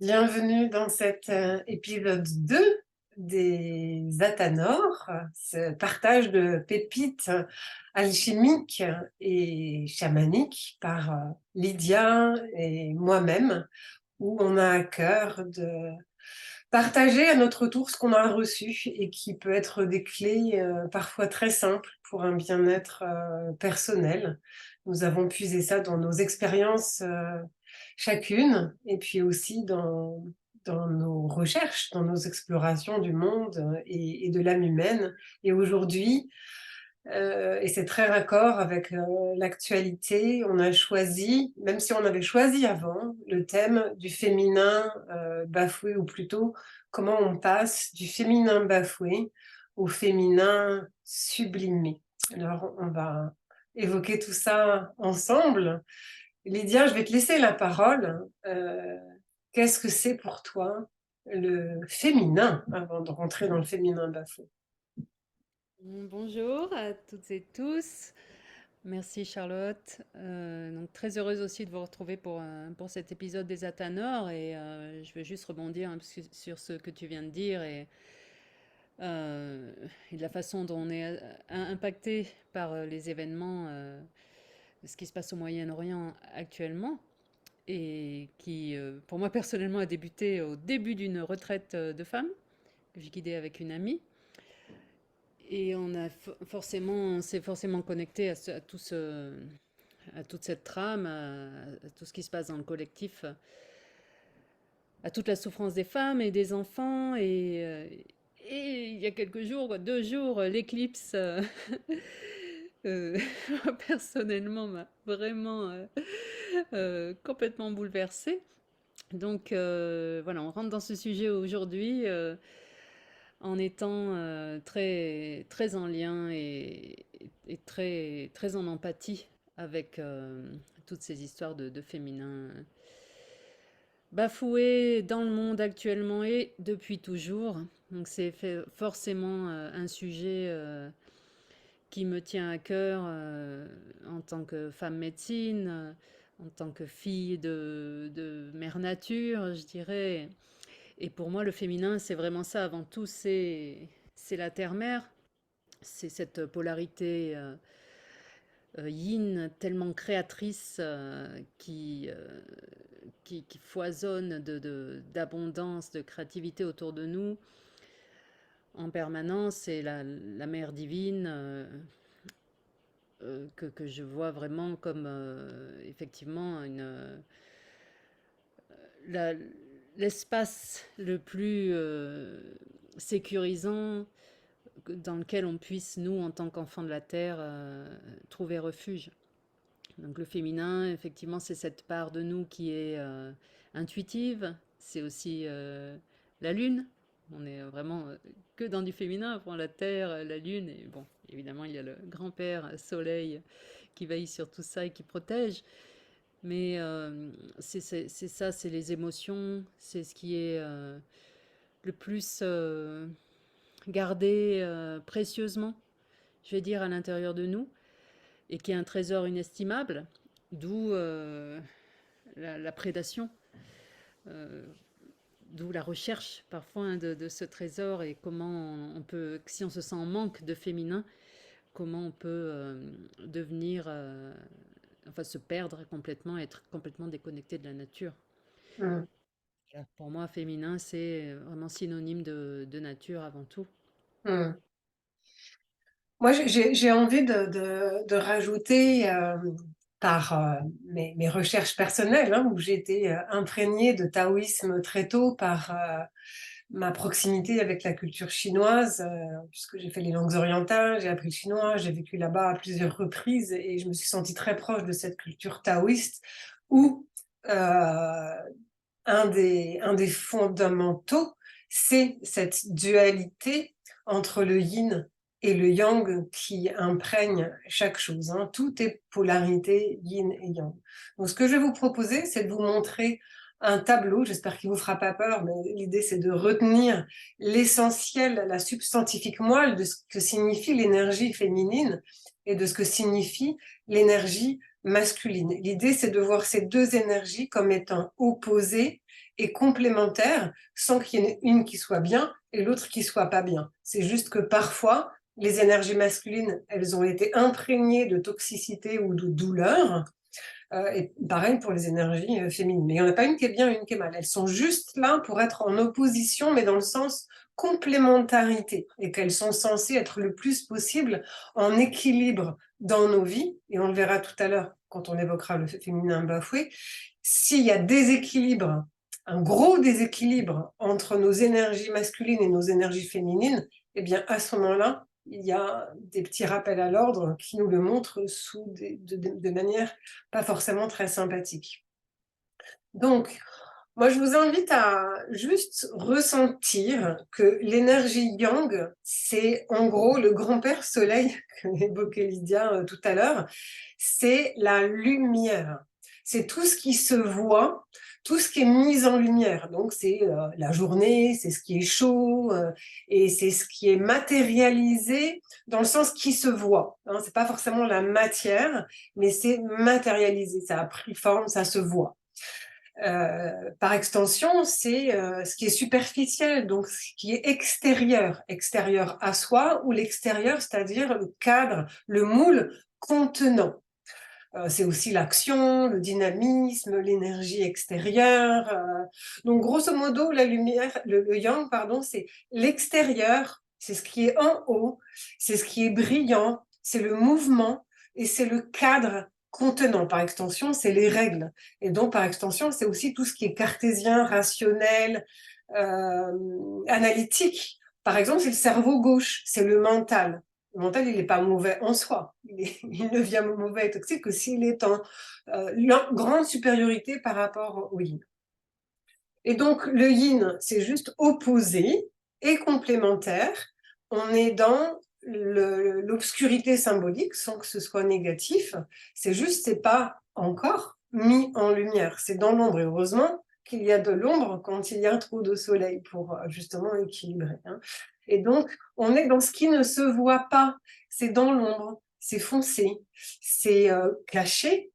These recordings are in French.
Bienvenue dans cet épisode 2 des Athanors, ce partage de pépites alchimiques et chamaniques par Lydia et moi-même, où on a à cœur de partager à notre tour ce qu'on a reçu et qui peut être des clés parfois très simples pour un bien-être personnel. Nous avons puisé ça dans nos expériences chacune et puis aussi dans nos recherches, dans nos explorations du monde et de l'âme humaine. Et aujourd'hui, et c'est très raccord avec l'actualité. On a choisi, même si on avait choisi avant, le thème du féminin bafoué, ou plutôt comment on passe du féminin bafoué au féminin sublimé. Alors, on va évoquer tout ça ensemble. Lydia, je vais te laisser la parole. Qu'est-ce que c'est pour toi le féminin avant de rentrer dans le féminin bafoué? Bonjour à toutes et tous. Merci Charlotte. Donc très heureuse aussi de vous retrouver pour cet épisode des Athanors et je veux juste rebondir sur ce que tu viens de dire euh, et de la façon dont on est impacté par les événements de ce qui se passe au Moyen-Orient actuellement et qui, pour moi personnellement, a débuté au début d'une retraite de femmes que j'ai guidée avec une amie. Et on s'est forcément connecté à toute cette trame, à tout ce qui se passe dans le collectif, à toute la souffrance des femmes et des enfants. Et il y a quelques jours, quoi, 2 jours, l'éclipse, euh, personnellement, m'a vraiment complètement bouleversée. Donc voilà, on rentre dans ce sujet aujourd'hui. En étant très, très en lien et très, très en empathie avec toutes ces histoires de féminin bafoué dans le monde actuellement et depuis toujours. Donc c'est forcément un sujet qui me tient à cœur en tant que femme médecine, en tant que fille de mère nature, je dirais. Et pour moi, le féminin, c'est vraiment ça avant tout, c'est la terre-mère, c'est cette polarité yin tellement créatrice qui foisonne d'abondance, de créativité autour de nous en permanence. Et la mère divine que je vois vraiment comme effectivement la- l'espace le plus sécurisant dans lequel on puisse, nous, en tant qu'enfants de la Terre, trouver refuge. Donc le féminin, effectivement, c'est cette part de nous qui est intuitive. C'est aussi la lune. On est vraiment que dans du féminin, avant la Terre, la lune. Et bon, évidemment, il y a le grand-père soleil qui veille sur tout ça et qui protège. Mais c'est ça, c'est les émotions, c'est ce qui est le plus gardé précieusement, je vais dire, à l'intérieur de nous, et qui est un trésor inestimable, d'où la prédation, euh, d'où la recherche parfois hein, de ce trésor et comment on peut, si on se sent en manque de féminin, comment on peut devenir, enfin se perdre complètement, être complètement déconnecté de la nature. Mm. Voilà. Pour moi, féminin, c'est vraiment synonyme de nature avant tout. Mm. Moi, j'ai envie de rajouter par mes recherches personnelles, hein, où j'ai été imprégnée de taoïsme très tôt par ma proximité avec la culture chinoise, puisque j'ai fait les langues orientales, j'ai appris le chinois, j'ai vécu là-bas à plusieurs reprises et je me suis sentie très proche de cette culture taoïste où euh, un des fondamentaux, c'est cette dualité entre le yin et le yang qui imprègne chaque chose, hein. Tout est polarité yin et yang. Donc, ce que je vais vous proposer, c'est de vous montrer un tableau. J'espère qu'il ne vous fera pas peur, mais l'idée, c'est de retenir l'essentiel, la substantifique moelle de ce que signifie l'énergie féminine et de ce que signifie l'énergie masculine. L'idée, c'est de voir ces deux énergies comme étant opposées et complémentaires sans qu'il y en ait une qui soit bien et l'autre qui soit pas bien. C'est juste que parfois, les énergies masculines, elles ont été imprégnées de toxicité ou de douleur. Et pareil pour les énergies féminines. Mais il n'y en a pas une qui est bien, une qui est mal. Elles sont juste là pour être en opposition, mais dans le sens complémentarité, et qu'elles sont censées être le plus possible en équilibre dans nos vies, et on le verra tout à l'heure quand on évoquera le féminin bafoué. S'il y a déséquilibre, un gros déséquilibre entre nos énergies masculines et nos énergies féminines, eh bien à ce moment-là, il y a des petits rappels à l'ordre qui nous le montrent de manière pas forcément très sympathique. Donc, moi, je vous invite à juste ressentir que l'énergie yang, c'est en gros le grand-père soleil que évoquait Lydia tout à l'heure, c'est la lumière. C'est tout ce qui se voit, tout ce qui est mis en lumière. Donc, c'est la journée, c'est ce qui est chaud, et c'est ce qui est matérialisé dans le sens qui se voit. Hein. C'est pas forcément la matière, mais c'est matérialisé, ça a pris forme, ça se voit. Par extension, c'est ce qui est superficiel, donc ce qui est extérieur, extérieur à soi, ou l'extérieur, c'est-à-dire le cadre, le moule contenant. C'est aussi l'action, le dynamisme, l'énergie extérieure. Donc, grosso modo, la lumière, le yang, pardon, c'est l'extérieur, c'est ce qui est en haut, c'est ce qui est brillant, c'est le mouvement et c'est le cadre contenant. Par extension, c'est les règles. Et donc, par extension, c'est aussi tout ce qui est cartésien, rationnel, analytique. Par exemple, c'est le cerveau gauche, c'est le mental. Le mental, il n'est pas mauvais en soi. Il devient mauvais et toxique que s'il est en grande supériorité par rapport au yin. Et donc, le yin, c'est juste opposé et complémentaire. On est dans l'obscurité symbolique sans que ce soit négatif. C'est juste, c'est pas encore mis en lumière. C'est dans l'ombre. Et heureusement qu'il y a de l'ombre quand il y a trop de soleil pour justement équilibrer. Hein. Et donc, on est dans ce qui ne se voit pas. C'est dans l'ombre, c'est foncé, c'est caché,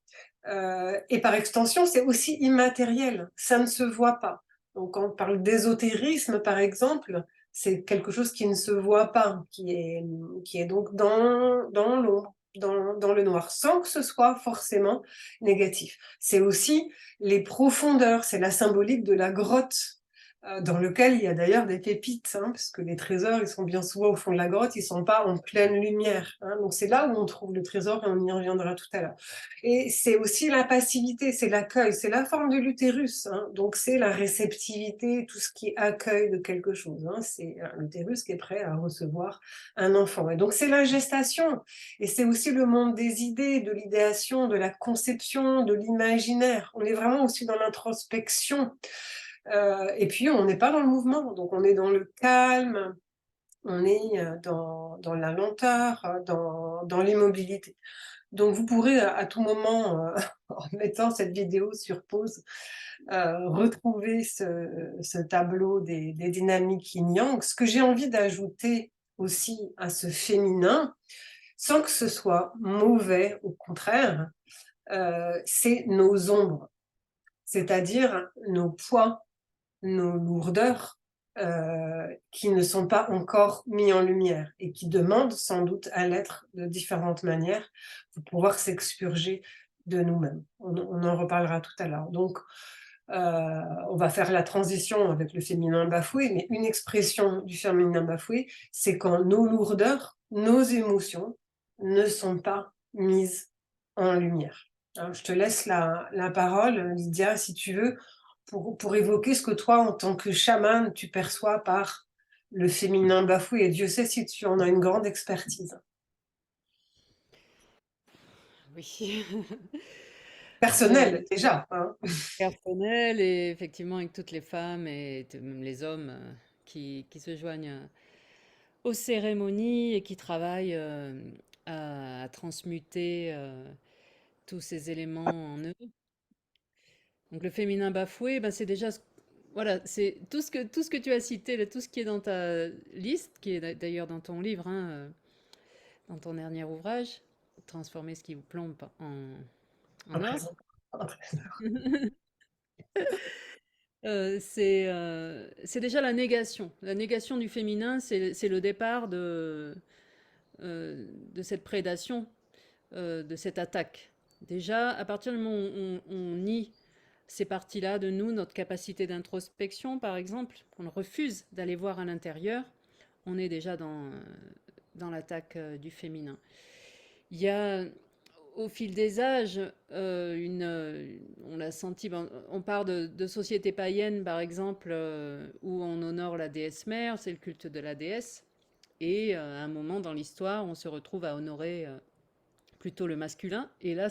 et par extension, c'est aussi immatériel, ça ne se voit pas. Donc, quand on parle d'ésotérisme, par exemple, c'est quelque chose qui ne se voit pas, qui est donc dans l'ombre, dans le noir, sans que ce soit forcément négatif. C'est aussi les profondeurs, c'est la symbolique de la grotte, dans lequel il y a d'ailleurs des pépites, hein, parce que les trésors, ils sont bien souvent au fond de la grotte, ils ne sont pas en pleine lumière. Hein, donc c'est là où on trouve le trésor et on y reviendra tout à l'heure. Et c'est aussi la passivité, c'est l'accueil, c'est la forme de l'utérus. Hein, donc c'est la réceptivité, tout ce qui accueille de quelque chose. Hein, c'est l'utérus qui est prêt à recevoir un enfant. Et donc c'est la gestation. Et c'est aussi le monde des idées, de l'idéation, de la conception, de l'imaginaire. On est vraiment aussi dans l'introspection. Et puis, on n'est pas dans le mouvement, donc on est dans le calme, on est dans la lenteur, dans l'immobilité. Donc, vous pourrez à tout moment, en mettant cette vidéo sur pause, retrouver ce tableau des dynamiques yin-yang. Ce que j'ai envie d'ajouter aussi à ce féminin, sans que ce soit mauvais, au contraire, c'est nos ombres, c'est-à-dire nos poids, nos lourdeurs qui ne sont pas encore mis en lumière et qui demandent sans doute à l'être de différentes manières pour pouvoir s'expurger de nous-mêmes. On en reparlera tout à l'heure. Donc, on va faire la transition avec le féminin bafoué, mais une expression du féminin bafoué, c'est quand nos lourdeurs, nos émotions ne sont pas mises en lumière. Alors, je te laisse la parole, Lydia, si tu veux, pour évoquer ce que toi, en tant que chamane, tu perçois par le féminin bafoué. Et Dieu sait si tu en as une grande expertise. Oui. Euh, Personnelle, déjà. Hein. Personnel et effectivement avec toutes les femmes et même les hommes qui se joignent aux cérémonies et qui travaillent à transmuter tous ces éléments en eux. Donc le féminin bafoué, ben, c'est déjà voilà, c'est tout ce que tu as cité, là, tout ce qui est dans ta liste, qui est d'ailleurs dans ton livre, hein, dans ton dernier ouvrage, Transformer ce qui vous plombe en or. C'est déjà la négation. La négation du féminin, c'est le départ de cette prédation, de cette attaque. Déjà, à partir du moment où on nie ces parties-là de nous, notre capacité d'introspection, par exemple, on refuse d'aller voir à l'intérieur, on est déjà dans l'attaque du féminin. Il y a, au fil des âges, on l'a senti, ben, on part de sociétés païennes, par exemple, où on honore la déesse mère, c'est le culte de la déesse. Et à un moment dans l'histoire, on se retrouve à honorer plutôt le masculin. Et là,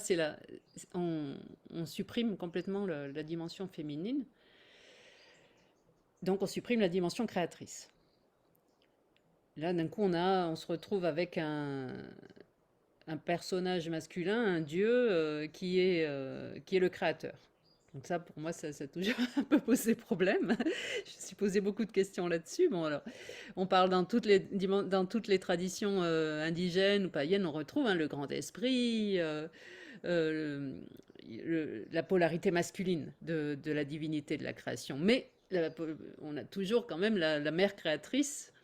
on supprime complètement la dimension féminine. Donc, on supprime la dimension créatrice. Là, d'un coup, on se retrouve avec un personnage masculin, un dieu qui est le créateur. Donc ça, pour moi, ça a toujours un peu posé problème. Je me suis posé beaucoup de questions là-dessus. Bon, alors, on parle dans toutes les traditions indigènes ou païennes, on retrouve hein, le grand esprit, la polarité masculine de la divinité de la création. Mais on a toujours quand même la mère créatrice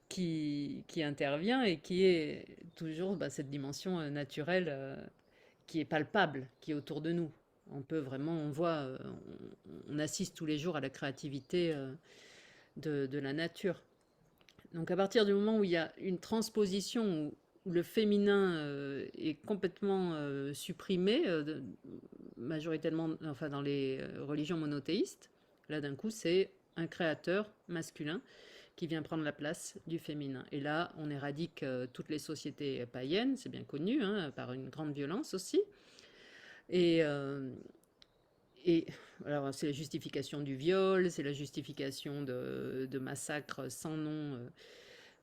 qui intervient et qui est toujours bah, cette dimension naturelle qui est palpable, qui est autour de nous. On peut vraiment, on voit, on assiste tous les jours à la créativité de la nature. Donc à partir du moment où il y a une transposition où le féminin est complètement supprimé, majoritairement, enfin dans les religions monothéistes, là d'un coup c'est un créateur masculin qui vient prendre la place du féminin. Et là, on éradique toutes les sociétés païennes, c'est bien connu, hein, par une grande violence aussi. Et, euh, et alors, c'est la justification du viol, c'est la justification de massacres sans nom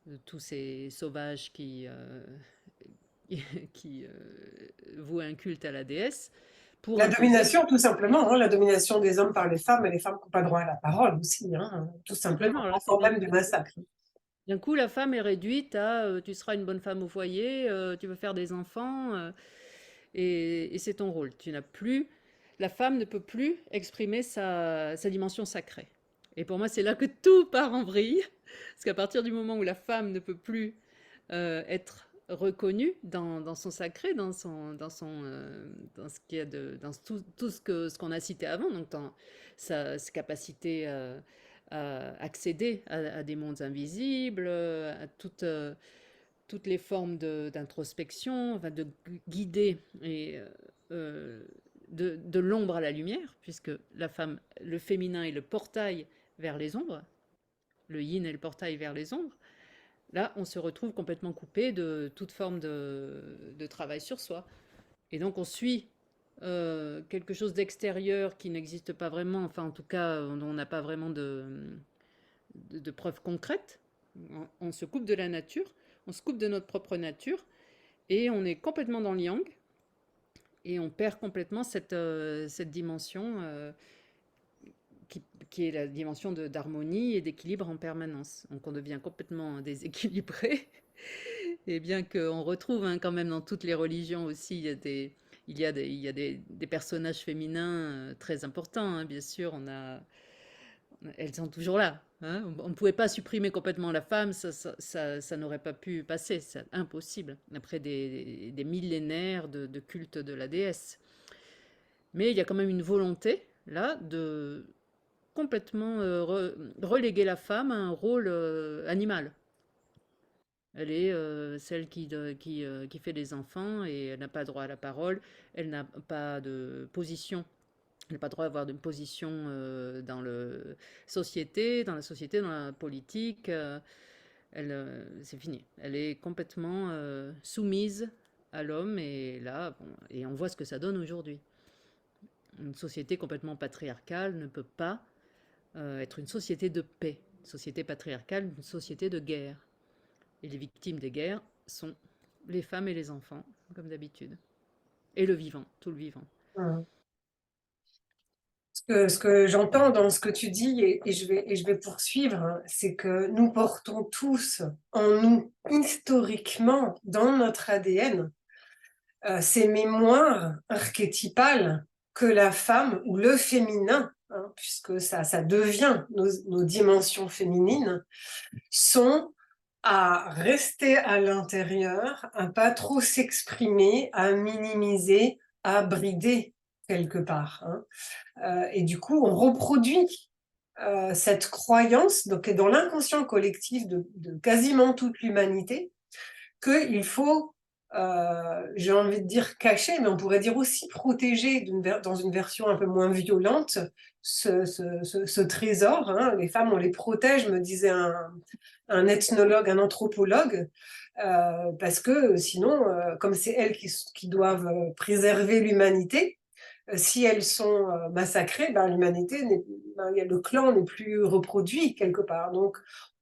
de tous ces sauvages qui vouent un culte à la déesse pour La imposer. domination, tout simplement, hein, la domination des hommes par les femmes et les femmes qui n'ont pas droit à la parole aussi, hein, tout simplement, Absolument. Alors là, c'est avant d'un même du coup, massacre. d'un coup, la femme est réduite à tu seras une bonne femme au foyer, tu veux faire des enfants, et c'est ton rôle. Tu n'as plus, la femme ne peut plus exprimer sa dimension sacrée. Et pour moi, c'est là que tout part en vrille, parce qu'à partir du moment où la femme ne peut plus être reconnue dans son sacré, dans ce qu'il y a dans tout ce qu'on a cité avant, donc dans sa capacité à accéder à des mondes invisibles, à toutes les formes d'introspection, enfin de guider et de l'ombre à la lumière, puisque la femme, le féminin est le portail vers les ombres, le yin est le portail vers les ombres. Là, on se retrouve complètement coupé de toute forme de travail sur soi. Et donc, on suit quelque chose d'extérieur qui n'existe pas vraiment, enfin, en tout cas, on n'a pas vraiment de preuves concrètes. On se coupe de la nature, on se coupe de notre propre nature, et on est complètement dans le yang, et on perd complètement cette dimension qui est la dimension d'harmonie et d'équilibre en permanence. Donc on devient complètement déséquilibré. Et bien qu'on retrouve hein, quand même dans toutes les religions aussi, il y a des personnages féminins très importants. Hein, bien sûr, elles sont toujours là. Hein. On ne pouvait pas supprimer complètement la femme, ça n'aurait pas pu passer, c'est impossible, après des millénaires de culte de la déesse. Mais il y a quand même une volonté, là, de complètement reléguer la femme à un rôle animal. Elle est celle qui fait des enfants et elle n'a pas droit à la parole, elle n'a pas de position. Elle n'a pas droit d'avoir de position dans la société, dans la politique. C'est fini. Elle est complètement soumise à l'homme et là, bon, et on voit ce que ça donne aujourd'hui. Une société complètement patriarcale ne peut pas être une société de paix. Une société patriarcale, une société de guerre. Et les victimes des guerres sont les femmes et les enfants, comme d'habitude. Et le vivant, tout le vivant. Hum. Ce que j'entends dans ce que tu dis, et je vais poursuivre, hein, c'est que nous portons tous en nous, historiquement, dans notre ADN, ces mémoires archétypales que la femme ou le féminin hein, puisque ça devient nos dimensions féminines, sont à rester à l'intérieur, à pas trop s'exprimer, à minimiser, à brider quelque part, hein. Et du coup, on reproduit cette croyance, donc, est dans l'inconscient collectif de quasiment toute l'humanité, qu'il faut, j'ai envie de dire cacher, mais on pourrait dire aussi protéger dans une version un peu moins violente, ce trésor, hein. Les femmes, on les protège, me disait un ethnologue, un anthropologue, parce que sinon, comme c'est elles qui doivent préserver l'humanité, si elles sont massacrées, ben, l'humanité, ben, le clan n'est plus reproduit quelque part. Donc,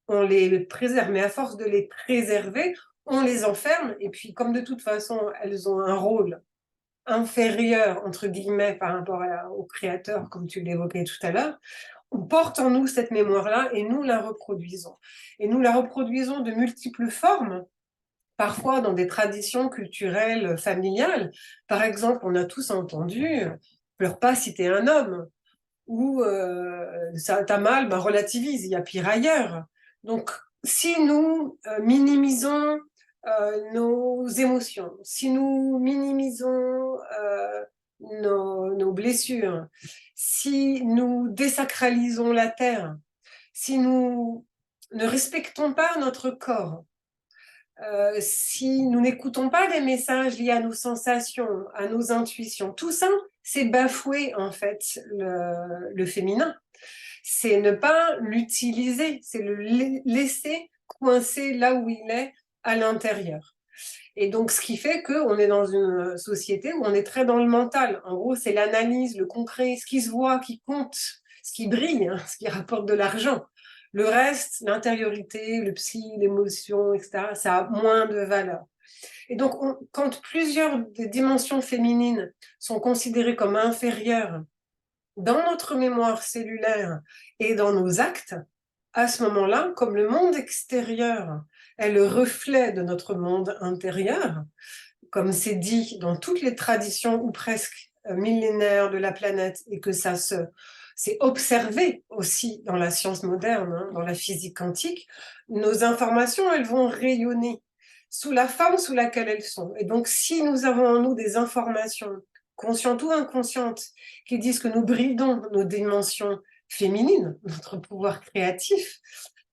on les préserve, mais à force de les préserver, on les enferme. Et puis, comme de toute façon, elles ont un rôle inférieur, entre guillemets, par rapport au créateur, comme tu l'évoquais tout à l'heure, on porte en nous cette mémoire-là et nous la reproduisons. Et nous la reproduisons de multiples formes, parfois dans des traditions culturelles familiales. Par exemple, on a tous entendu pleure pas si t'es un homme, ou ça t'as mal, ben relativise, il y a pire ailleurs. Donc, si nous minimisons nos émotions, si nous minimisons nos blessures, si nous désacralisons la terre, si nous ne respectons pas notre corps, si nous n'écoutons pas les messages liés à nos sensations, à nos intuitions, tout ça, c'est bafouer en fait le féminin. C'est ne pas l'utiliser, c'est le laisser coincé là où il est à l'intérieur. Et donc, ce qui fait qu'on est dans une société où on est très dans le mental. En gros, c'est l'analyse, le concret, ce qui se voit, qui compte, ce qui brille, hein, ce qui rapporte de l'argent. Le reste, l'intériorité, le psy, l'émotion, etc., ça a moins de valeur. Et donc, quand plusieurs des dimensions féminines sont considérées comme inférieures dans notre mémoire cellulaire et dans nos actes, à ce moment-là, comme le monde extérieur est le reflet de notre monde intérieur, comme c'est dit dans toutes les traditions ou presque millénaires de la planète, et que c'est observé aussi dans la science moderne, hein, dans la physique quantique, nos informations, elles vont rayonner sous la forme sous laquelle elles sont. Et donc, si nous avons en nous des informations, conscientes ou inconscientes, qui disent que nous bridons nos dimensions féminines, notre pouvoir créatif,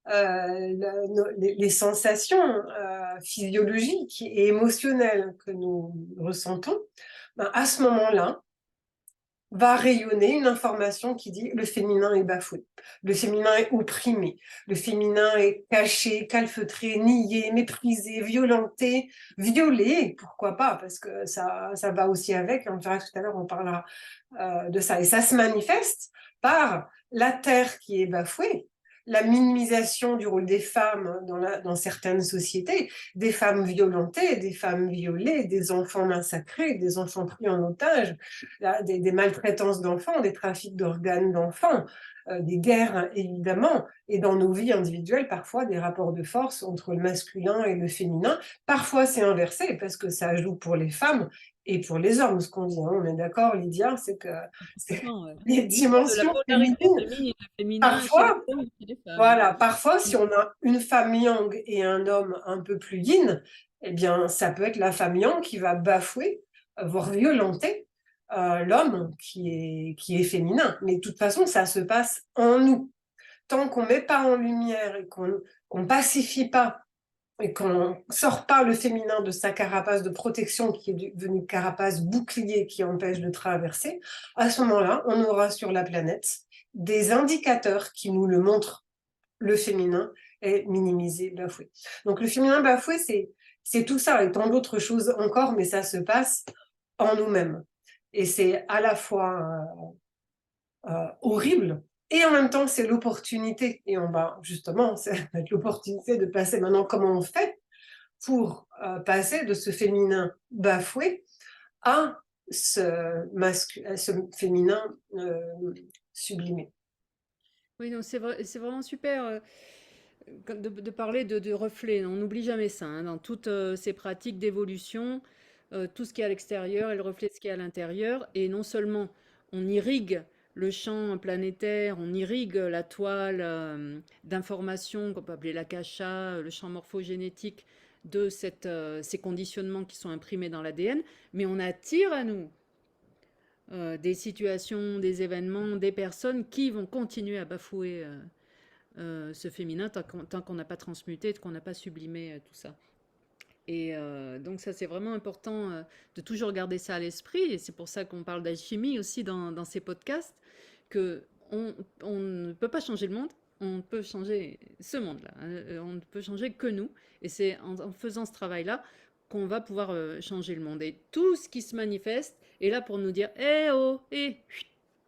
les sensations physiologiques et émotionnelles que nous ressentons, ben, à ce moment-là, va rayonner une information qui dit le féminin est bafoué, le féminin est opprimé, le féminin est caché, calfeutré, nié, méprisé, violenté, violé, pourquoi pas, parce que ça va aussi avec, on verra tout à l'heure, on parlera de ça. Et ça se manifeste par la terre qui est bafouée, la minimisation du rôle des femmes dans certaines sociétés, des femmes violentées, des femmes violées, des enfants massacrés, des enfants pris en otage, des maltraitances d'enfants, des trafics d'organes d'enfants, des guerres évidemment, et dans nos vies individuelles, parfois des rapports de force entre le masculin et le féminin. Parfois c'est inversé parce que ça joue pour les femmes et pour les hommes, ce qu'on dit, hein. On est d'accord, Lydia, c'est que Complètement, ouais. les On parle de la dimensions polarité féminines, féminin chez les parfois, hommes et chez les femmes. voilà, parfois Mm. si on a une femme yang et un homme un peu plus yin, eh bien ça peut être la femme yang qui va bafouer, voire violenter l'homme qui est féminin. Mais de toute façon, ça se passe en nous. Tant qu'on ne met pas en lumière et qu'on pacifie pas et qu'on ne sort pas le féminin de sa carapace de protection qui est devenue carapace bouclier qui empêche de traverser, à ce moment-là, on aura sur la planète des indicateurs qui nous le montrent. Le féminin est minimisé, bafoué. Donc le féminin bafoué, c'est tout ça et tant d'autres choses encore, mais ça se passe en nous-mêmes. Et c'est à la fois horrible, et en même temps, c'est l'opportunité. Et on va justement, c'est l'opportunité de passer maintenant comment on fait pour passer de ce féminin bafoué à ce féminin sublimé. Oui, non, c'est vraiment super de parler de reflets. On n'oublie jamais ça, hein, dans toutes ces pratiques d'évolution, tout ce qui est à l'extérieur est le reflet de ce qui est à l'intérieur. Et non seulement on irrigue le champ planétaire, on irrigue la toile d'informations qu'on peut appeler l'akasha, le champ morphogénétique de ces conditionnements qui sont imprimés dans l'ADN, mais on attire à nous des situations, des événements, des personnes qui vont continuer à bafouer ce féminin tant qu'on n'a pas transmuté, qu'on n'a pas sublimé tout ça. Et donc ça, c'est vraiment important de toujours garder ça à l'esprit. Et c'est pour ça qu'on parle d'alchimie aussi dans ces podcasts, que on ne peut pas changer le monde, on peut changer ce monde-là. On ne peut changer que nous. Et c'est en faisant ce travail-là qu'on va pouvoir changer le monde. Et tout ce qui se manifeste est là pour nous dire, eh oh, eh,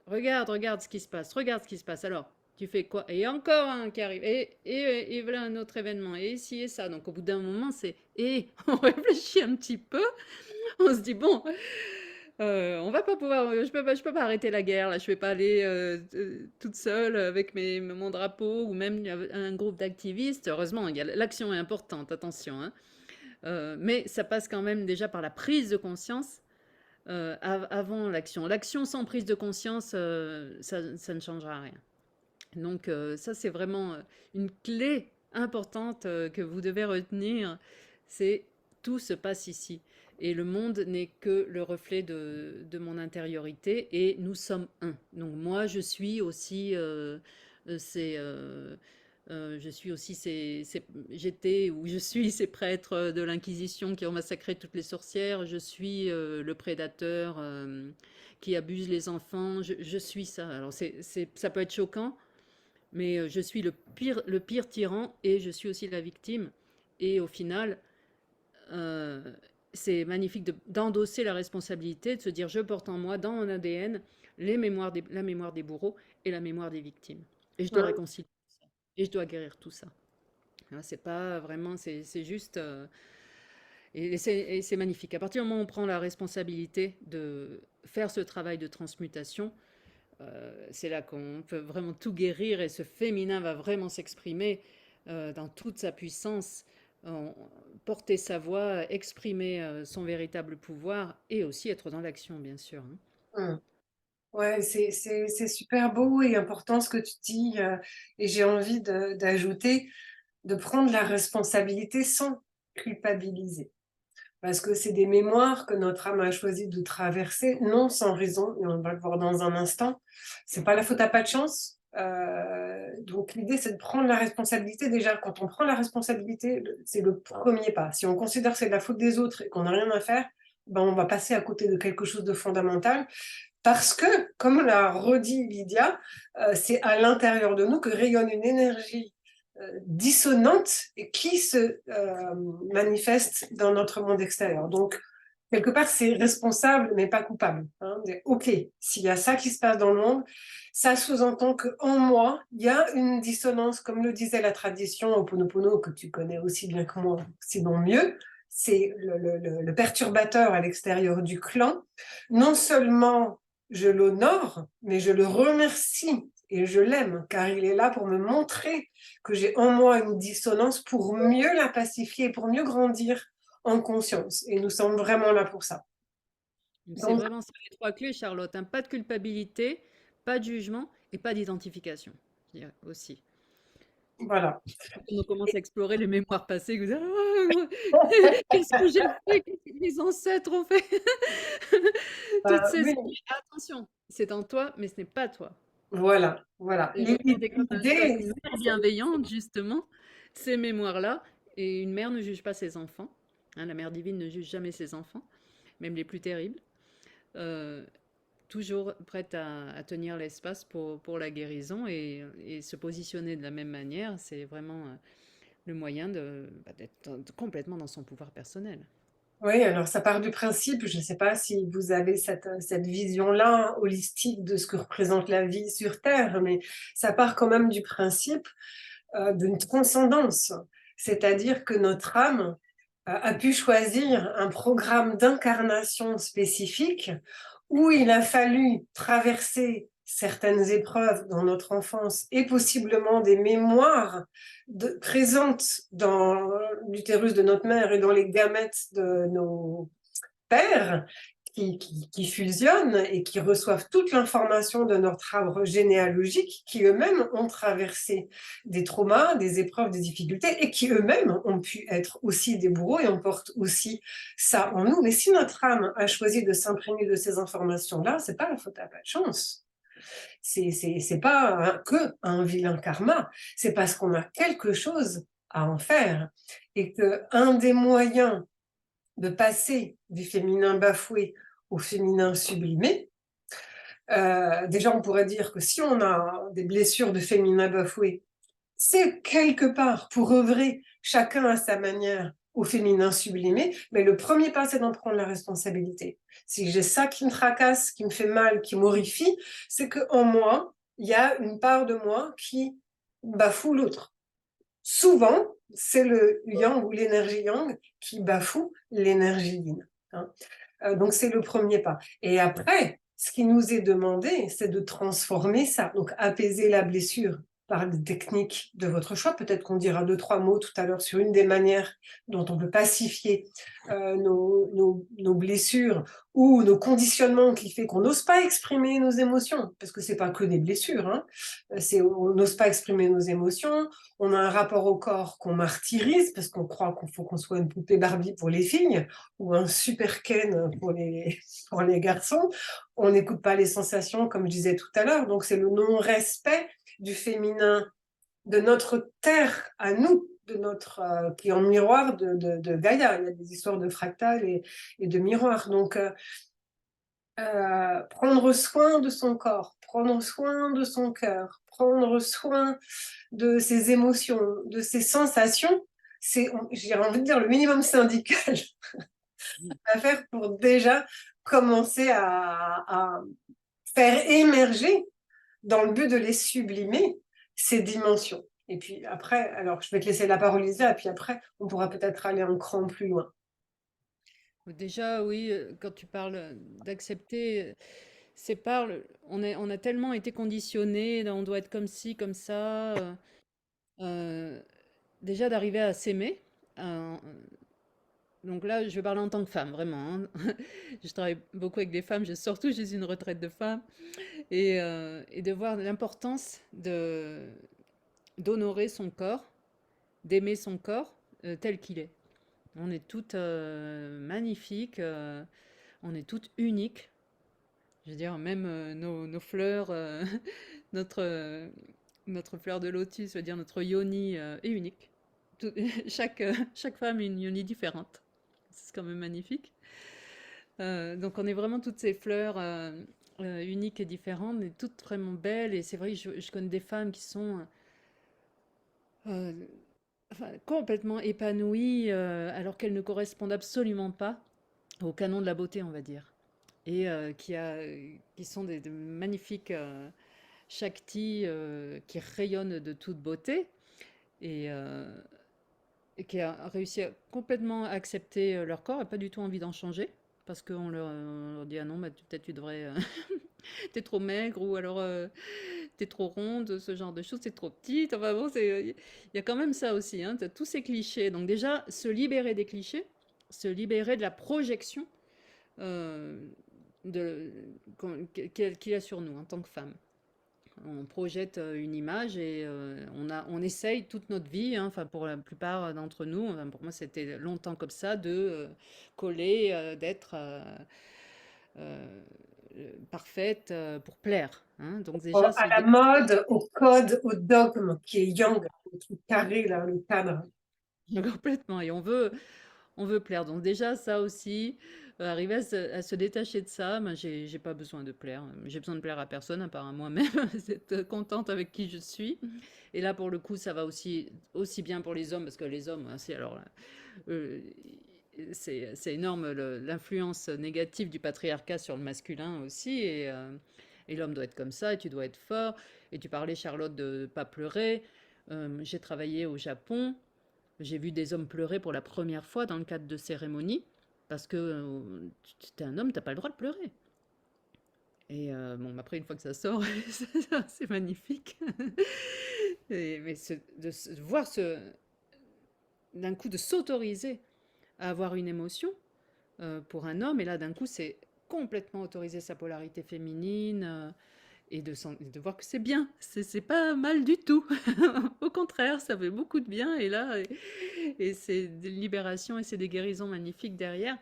regarde ce qui se passe, regarde ce qui se passe. Alors, tu fais quoi? Et encore un qui arrive. Et voilà un autre événement. Et ici et ça. Donc au bout d'un moment, et on réfléchit un petit peu. On se dit, bon, on va pas pouvoir. Je peux pas arrêter la guerre. Là, je vais pas aller toute seule avec mon drapeau ou même un groupe d'activistes. Heureusement, l'action est importante, attention, hein. Mais ça passe quand même déjà par la prise de conscience avant l'action. L'action sans prise de conscience, ça ne changera rien. Donc ça, c'est vraiment une clé importante que vous devez retenir. C'est tout se passe ici. Et le monde n'est que le reflet de mon intériorité et nous sommes un. Donc moi, je suis aussi je suis aussi j'étais ou je suis ces prêtres de l'Inquisition qui ont massacré toutes les sorcières. Je suis le prédateur qui abuse les enfants. Je suis ça. Alors ça peut être choquant, mais je suis le pire tyran et je suis aussi la victime. Et au final, euh, c'est magnifique d'endosser la responsabilité, de se dire je porte en moi, dans mon ADN, la mémoire des bourreaux et la mémoire des victimes. Et je dois Ouais. réconcilier tout ça. Et je dois guérir tout ça. C'est pas vraiment, c'est juste. Et c'est magnifique. À partir du moment où on prend la responsabilité de faire ce travail de transmutation, c'est là qu'on peut vraiment tout guérir et ce féminin va vraiment s'exprimer dans toute sa puissance, porter sa voix, exprimer son véritable pouvoir et aussi être dans l'action, bien sûr, hein. Mm. Ouais, c'est super beau et important ce que tu dis. Et j'ai envie d'ajouter de prendre la responsabilité sans culpabiliser. Parce que c'est des mémoires que notre âme a choisi de traverser, non sans raison, et on va le voir dans un instant. C'est pas la faute à pas de chance. Donc l'idée, c'est de prendre la responsabilité. Déjà, quand on prend la responsabilité, c'est le premier pas. Si on considère que c'est de la faute des autres et qu'on n'a rien à faire, ben on va passer à côté de quelque chose de fondamental. Parce que, comme l'a redit Lydia, c'est à l'intérieur de nous que rayonne une énergie dissonante et qui se manifeste dans notre monde extérieur. Donc, quelque part, c'est responsable, mais pas coupable, hein. Ok, s'il y a ça qui se passe dans le monde, ça sous-entend qu'en moi, il y a une dissonance, comme le disait la tradition Ho'oponopono, que tu connais aussi bien que moi, sinon mieux. C'est le perturbateur à l'extérieur du clan. Non seulement je l'honore, mais je le remercie et je l'aime, car il est là pour me montrer que j'ai en moi une dissonance pour mieux la pacifier, pour mieux grandir en conscience. Et nous sommes vraiment là pour ça. Donc c'est Donc, vraiment ça les trois clés, Charlotte, hein. Pas de culpabilité, pas de jugement et pas d'identification, je dirais aussi. voilà. Quand on commence à explorer les mémoires passées, vous dites, qu'est-ce que j'ai fait? Qu'est-ce que mes ancêtres ont fait? Toutes ces Oui, années. Attention, c'est en toi, mais ce n'est pas toi. voilà, voilà. Et regardez, grâce à L'idée, une mère bienveillante, justement, ces mémoires-là, et une mère ne juge pas ses enfants, hein, la mère divine ne juge jamais ses enfants, même les plus terribles, euh, toujours prête à tenir l'espace pour la guérison et se positionner de la même manière, c'est vraiment le moyen d'être complètement dans son pouvoir personnel. oui, alors ça part du principe, je ne sais pas si vous avez cette vision-là holistique de ce que représente la vie sur Terre, mais ça part quand même du principe d'une transcendance, c'est-à-dire que notre âme a pu choisir un programme d'incarnation spécifique où il a fallu traverser certaines épreuves dans notre enfance et possiblement des mémoires présentes dans l'utérus de notre mère et dans les gamètes de nos pères qui fusionnent et qui reçoivent toute l'information de notre arbre généalogique, qui eux-mêmes ont traversé des traumas, des épreuves, des difficultés, et qui eux-mêmes ont pu être aussi des bourreaux, et on porte aussi ça en nous. Mais si notre âme a choisi de s'imprégner de ces informations-là, c'est pas la faute à pas de chance. C'est pas que un vilain karma, c'est parce qu'on a quelque chose à en faire, et que un des moyens de passer du féminin bafoué au féminin sublimé, déjà on pourrait dire que si on a des blessures de féminin bafoué, c'est quelque part pour œuvrer chacun à sa manière au féminin sublimé, mais le premier pas, c'est d'en prendre la responsabilité. Si j'ai ça qui me tracasse, qui me fait mal, qui m'horrifie, c'est qu'en moi, il y a une part de moi qui bafoue l'autre. Souvent, c'est le yang ou l'énergie yang qui bafoue l'énergie yin. Hein. Donc, c'est le premier pas. Et après, ce qui nous est demandé, c'est de transformer ça, donc apaiser la blessure par des techniques de votre choix. Peut-être qu'on dira 2-3 mots tout à l'heure sur une des manières dont on peut pacifier nos blessures ou nos conditionnements qui fait qu'on n'ose pas exprimer nos émotions, parce que c'est pas que des blessures, hein. On n'ose pas exprimer nos émotions, on a un rapport au corps qu'on martyrise, parce qu'on croit qu'il faut qu'on soit une poupée Barbie pour les filles, ou un super Ken pour les garçons. On n'écoute pas les sensations, comme je disais tout à l'heure, donc c'est le non-respect du féminin, de notre terre à nous, de notre, qui est en miroir de Gaïa. Il y a des histoires de fractales et de miroirs. Donc, prendre soin de son corps, prendre soin de son cœur, prendre soin de ses émotions, de ses sensations, c'est, j'ai envie de dire, le minimum syndical à faire pour déjà commencer à faire émerger, dans le but de les sublimer, ces dimensions. Et puis après, alors je vais te laisser la parole, Lisa, et puis après, on pourra peut-être aller un cran plus loin. Déjà, oui, quand tu parles d'accepter ces parts, on a tellement été conditionnés, on doit être comme ci, comme ça. Euh, déjà d'arriver à s'aimer. euh, donc là, je vais parler en tant que femme, vraiment. Hein. Je travaille beaucoup avec des femmes, surtout, j'ai eu une retraite de femmes. Et de voir l'importance d'honorer son corps, d'aimer son corps tel qu'il est. On est toutes magnifiques, on est toutes uniques. Je veux dire, même nos fleurs, notre, euh, notre fleur de lotus, je veux dire, notre yoni est unique. Chaque femme a une yoni différente. C'est quand même magnifique. Donc on est vraiment toutes ces fleurs uniques et différentes, mais toutes vraiment belles. Et c'est vrai que je connais des femmes qui sont euh, enfin, complètement épanouies alors qu'elles ne correspondent absolument pas au canon de la beauté, on va dire. Et qui sont des magnifiques Shakti qui rayonnent de toute beauté et, euh, et qui a réussi à complètement accepter leur corps et pas du tout envie d'en changer. Parce on leur dit ah non, bah, peut-être tu devrais, t'es trop maigre ou alors t'es trop ronde, ce genre de choses, t'es trop petite. Enfin bon, il y a quand même ça aussi, hein, t'as tous ces clichés. Donc déjà, se libérer des clichés, se libérer de la projection euh, de, qu'il y a sur nous en tant que femme. On projette une image et on essaye toute notre vie, hein, enfin pour la plupart d'entre nous, enfin pour moi c'était longtemps comme ça, de coller, d'être euh, parfaite pour plaire. Hein. Donc déjà, À la mode, au code, au dogme, qui est yang, le truc carré, là, le cadre. complètement. Et on veut plaire. Donc déjà, ça aussi, arriver à se détacher de ça, ben, j'ai pas besoin de plaire. J'ai besoin de plaire à personne, à part à moi-même, d'être contente avec qui je suis. Et là, pour le coup, ça va aussi bien pour les hommes, parce que les hommes, hein, c'est alors là, euh, c'est énorme l'influence négative du patriarcat sur le masculin aussi. Et l'homme doit être comme ça, et tu dois être fort. Et tu parlais, Charlotte, de pas pleurer. J'ai travaillé au Japon. J'ai vu des hommes pleurer pour la première fois dans le cadre de cérémonies, parce que tu es un homme, t'as pas le droit de pleurer. Et bon, après, une fois que ça sort, c'est magnifique. Mais de voir d'un coup, de s'autoriser à avoir une émotion pour un homme, et là, d'un coup, c'est complètement autoriser sa polarité féminine, et de voir que c'est bien, c'est pas mal du tout. Au contraire, ça fait beaucoup de bien et c'est des libérations et c'est des guérisons magnifiques derrière.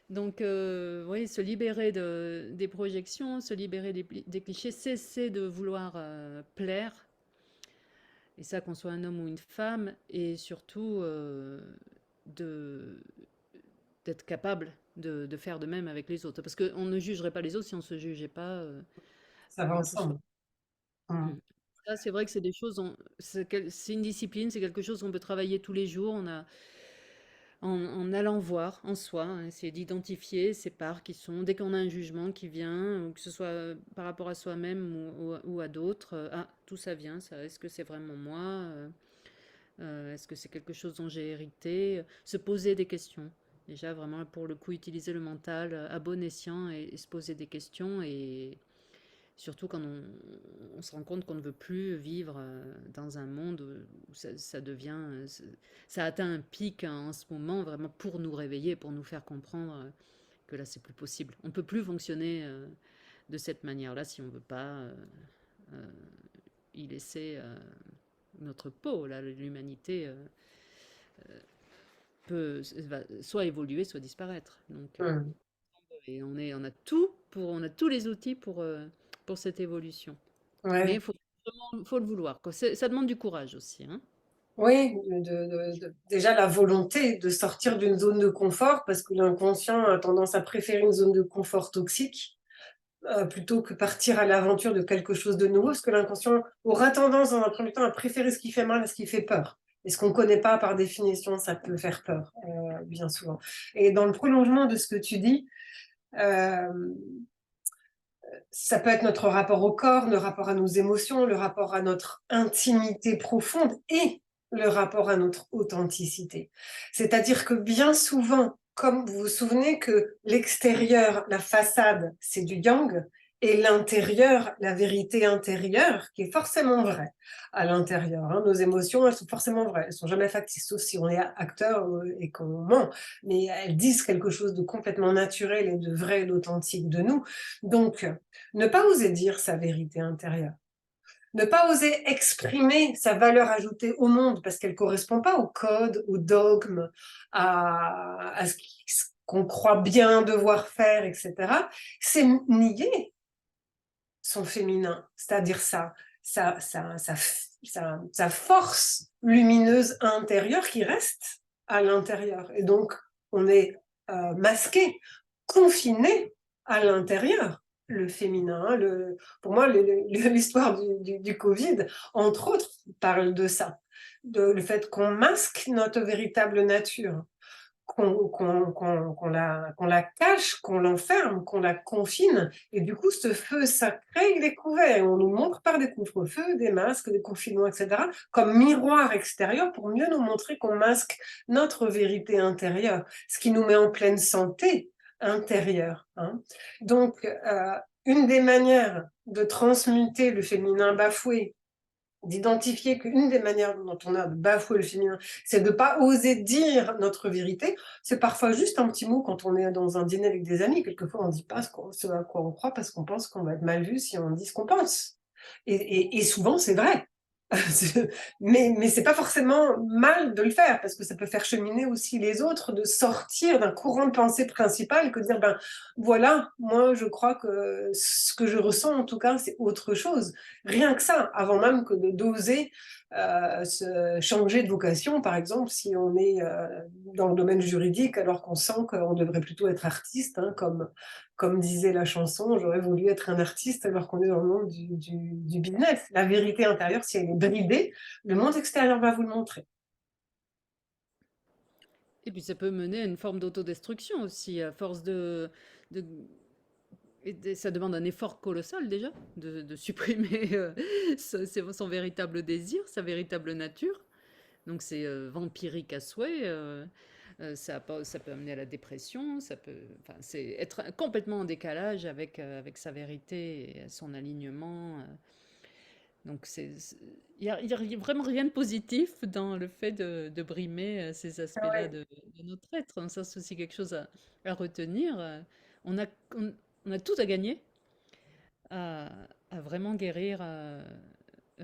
Donc oui, se libérer des projections, se libérer des clichés, cesser de vouloir, plaire et ça qu'on soit un homme ou une femme et surtout, de d'être capable de faire de même avec les autres. Parce qu'on ne jugerait pas les autres si on ne se jugeait pas, Ça va avant tout soi. ensemble. Mm. Mmh. Ça, c'est vrai que c'est des choses c'est une discipline, c'est quelque chose qu'on peut travailler tous les jours. En allant voir en soi, hein, essayer d'identifier ces parts qui sont dès qu'on a un jugement qui vient, ou que ce soit, par rapport à soi-même ou à d'autres, «Ah, tout ça vient, ça, est-ce que c'est vraiment moi? Est-ce que c'est quelque chose dont j'ai hérité?» Se poser des questions. Déjà, vraiment, pour le coup, utiliser le mental, à bon escient et se poser des questions et surtout quand on se rend compte qu'on ne veut plus vivre dans un monde où ça devient, ça atteint un pic en ce moment vraiment pour nous réveiller, pour nous faire comprendre que là c'est plus possible. On ne peut plus fonctionner de cette manière-là si on ne veut pas euh, y laisser notre peau. Là, l'humanité peut va soit évoluer, soit disparaître. Donc, Mm. et on a tous les outils pour cette évolution. Mais Ouais. il faut le vouloir, quoi. Ça demande du courage aussi, hein. Oui, déjà la volonté de sortir d'une zone de confort, parce que l'inconscient a tendance à préférer une zone de confort toxique, plutôt que partir à l'aventure de quelque chose de nouveau, parce que l'inconscient aura tendance, dans un premier temps, à préférer ce qui fait mal à ce qui fait peur. Et ce qu'on ne connaît pas, par définition, ça peut faire peur, bien souvent. Et dans le prolongement de ce que tu dis, euh, ça peut être notre rapport au corps, le rapport à nos émotions, le rapport à notre intimité profonde et le rapport à notre authenticité. C'est-à-dire que bien souvent, comme vous vous souvenez que l'extérieur, la façade, c'est du yang, et l'intérieur, la vérité intérieure, qui est forcément vraie à l'intérieur. Hein. Nos émotions, elles sont forcément vraies, elles sont jamais factices, sauf si on est acteur et qu'on ment, mais elles disent quelque chose de complètement naturel et de vrai et d'authentique de nous. Donc, ne pas oser dire sa vérité intérieure, ne pas oser exprimer sa valeur ajoutée au monde parce qu'elle ne correspond pas au code, au dogme, à ce qu'on croit bien devoir faire, etc., c'est nier son féminin, c'est-à-dire sa force lumineuse intérieure qui reste à l'intérieur. Et donc, on est masqué, confiné à l'intérieur, le féminin. Pour moi, l'histoire du Covid, entre autres, parle de ça, le fait qu'on masque notre véritable nature, qu'on la cache, qu'on l'enferme, qu'on la confine. Et du coup, ce feu sacré, il est couvert. On nous montre par des couvre-feux, des masques, des confinements, etc., comme miroir extérieur pour mieux nous montrer qu'on masque notre vérité intérieure, ce qui nous met en pleine santé intérieure. Hein. Donc, une des manières de transmuter le féminin bafoué, d'identifier qu'une des manières dont on a de bafouer le féminin, c'est de ne pas oser dire notre vérité. C'est parfois juste un petit mot quand on est dans un dîner avec des amis. Quelquefois, on ne dit pas ce à quoi on croit parce qu'on pense qu'on va être mal vu si on dit ce qu'on pense. Et souvent, c'est vrai. Mais c'est pas forcément mal de le faire parce que ça peut faire cheminer aussi les autres, de sortir d'un courant de pensée principal que de dire ben voilà, moi je crois que ce que je ressens en tout cas c'est autre chose. Rien que ça, avant même que de d'oser se changer de vocation, par exemple, si on est dans le domaine juridique alors qu'on sent qu'on devrait plutôt être artiste, hein, comme disait la chanson, j'aurais voulu être un artiste alors qu'on est dans le monde du business. La vérité intérieure, si elle est bridée, le monde extérieur va vous le montrer. Et puis ça peut mener à une forme d'autodestruction aussi, à force de ça demande un effort colossal déjà, de supprimer son véritable désir, sa véritable nature. Donc c'est vampirique à souhait. Ça peut amener à la dépression. Enfin, c'est être complètement en décalage avec sa vérité et son alignement. Donc il y a vraiment rien de positif dans le fait de brimer ces aspects-là Ouais. de notre être. Ça, c'est aussi quelque chose à retenir. On a, on, on a tout à gagner à, à vraiment guérir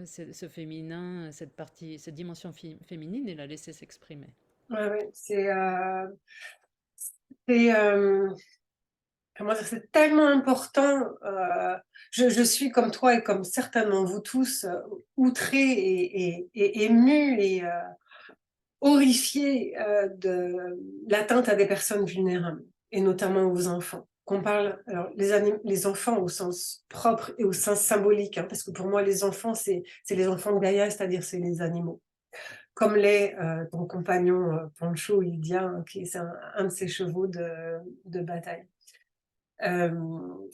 ce féminin, cette partie, cette dimension féminine et la laisser s'exprimer. Ouais, ouais, c'est, comment dire, c'est tellement important. Je suis comme toi et comme certainement vous tous, outrée et émue et horrifiée de l'atteinte à des personnes vulnérables, et notamment aux enfants. Qu'on parle, alors les enfants au sens propre et au sens symbolique, hein, parce que pour moi, les enfants, c'est les enfants de Gaïa, c'est-à-dire c'est les animaux. Comme l'est ton compagnon Pancho Lydia, hein, qui est un de ses chevaux de bataille.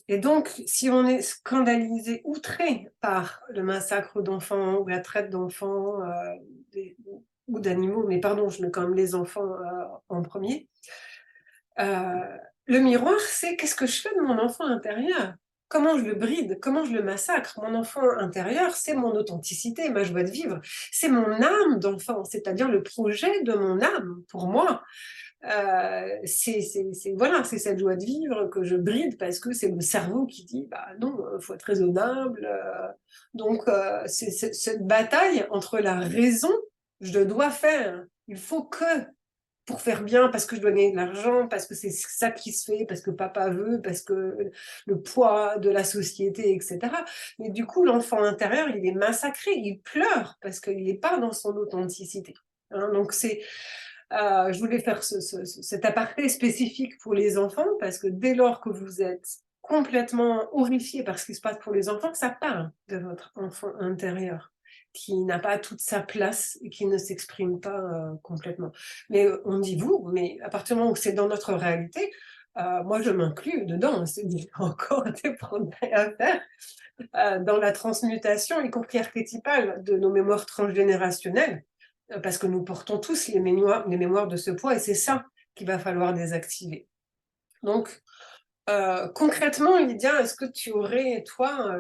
Et donc, si on est scandalisé, outré par le massacre d'enfants ou la traite d'enfants ou d'animaux, mais pardon, je mets quand même les enfants en premier, euh, le miroir, c'est qu'est-ce que je fais de mon enfant intérieur? Comment je le bride? Comment je le massacre? Mon enfant intérieur, c'est mon authenticité, ma joie de vivre. C'est mon âme d'enfant, c'est-à-dire le projet de mon âme pour moi. Voilà, c'est cette joie de vivre que je bride parce que c'est le cerveau qui dit bah non, faut être raisonnable. Donc c'est cette bataille entre la raison, je dois faire, il faut que pour faire bien, parce que je dois gagner de l'argent, parce que c'est ça qui se fait, parce que papa veut, parce que le poids de la société, etc. Mais du coup, l'enfant intérieur, il est massacré, il pleure parce qu'il n'est pas dans son authenticité. Hein, donc je voulais faire cet aparté spécifique pour les enfants parce que dès lors que vous êtes complètement horrifié par ce qui se passe pour les enfants, ça parle de votre enfant intérieur qui n'a pas toute sa place et qui ne s'exprime pas complètement. Mais on dit vous, mais à partir du moment où c'est dans notre réalité, moi je m'inclus dedans, c'est encore des progrès à faire dans la transmutation, y compris archétypale, de nos mémoires transgénérationnelles parce que nous portons tous les mémoires de ce poids et c'est ça qu'il va falloir désactiver. Donc, concrètement, Lydia, est-ce que tu aurais, toi,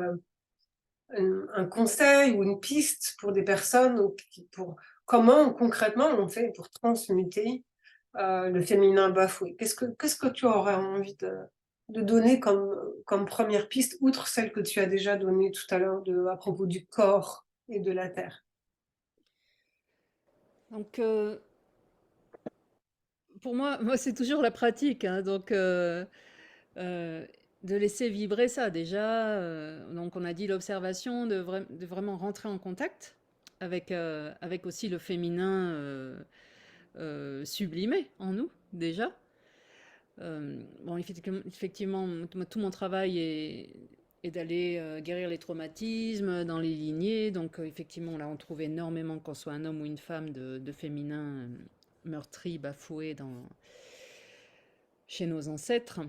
un conseil ou une piste pour des personnes pour comment concrètement on fait pour transmuter le féminin bafoué? Qu'est-ce que tu aurais envie de donner comme première piste, outre celle que tu as déjà donnée tout à l'heure à propos du corps et de la terre? Donc, pour moi, c'est toujours la pratique, hein, donc euh, de laisser vibrer ça déjà. Donc, on a dit l'observation, de vraiment rentrer en contact avec aussi le féminin sublimé en nous, déjà. Bon, effectivement, moi, tout mon travail est d'aller guérir les traumatismes dans les lignées. Donc, effectivement, là, on trouve énormément, qu'on soit un homme ou une femme, de féminin meurtri, bafoué chez nos ancêtres.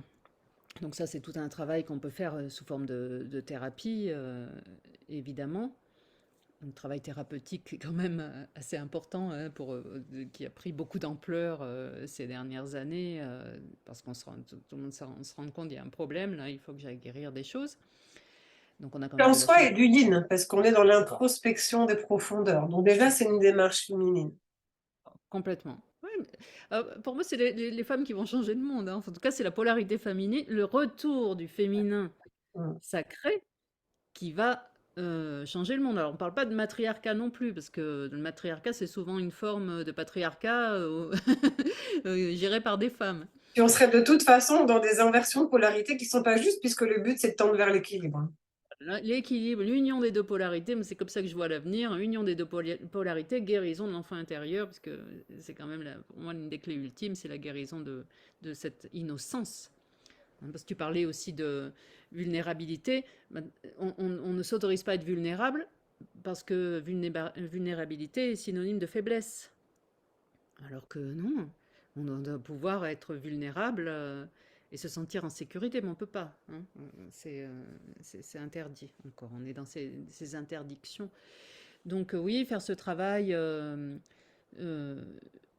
Donc ça, c'est tout un travail qu'on peut faire sous forme de thérapie, évidemment. Un travail thérapeutique qui est quand même assez important, hein, qui a pris beaucoup d'ampleur ces dernières années, parce tout le monde se rend compte qu'il y a un problème, là, il faut que j'aille guérir des choses. Donc on a quand même En de la soi souffrance. et du yin, parce qu'on est dans l'introspection des profondeurs. Donc déjà, c'est une démarche féminine. Complètement. Ouais, pour moi, c'est les femmes qui vont changer le monde, hein. En tout cas, c'est la polarité féminine, le retour du féminin Mm. sacré qui va changer le monde. Alors, on ne parle pas de matriarcat non plus, parce que le matriarcat, c'est souvent une forme de patriarcat géré par des femmes. Puis on serait de toute façon dans des inversions de polarité qui ne sont pas justes, puisque le but, c'est de tendre vers l'équilibre. L'équilibre, l'union des deux polarités, mais c'est comme ça que je vois l'avenir, union des deux polarités, guérison de l'enfant intérieur, parce que c'est quand même, pour moi, l'une des clés ultimes, c'est la guérison de cette innocence. Parce que tu parlais aussi de vulnérabilité. Ben, on ne s'autorise pas à être vulnérable parce que vulnérabilité est synonyme de faiblesse. Alors que non, on doit pouvoir être vulnérable et se sentir en sécurité, mais on ne peut pas, hein. C'est interdit encore. On est dans ces interdictions. Donc oui, faire ce travail euh,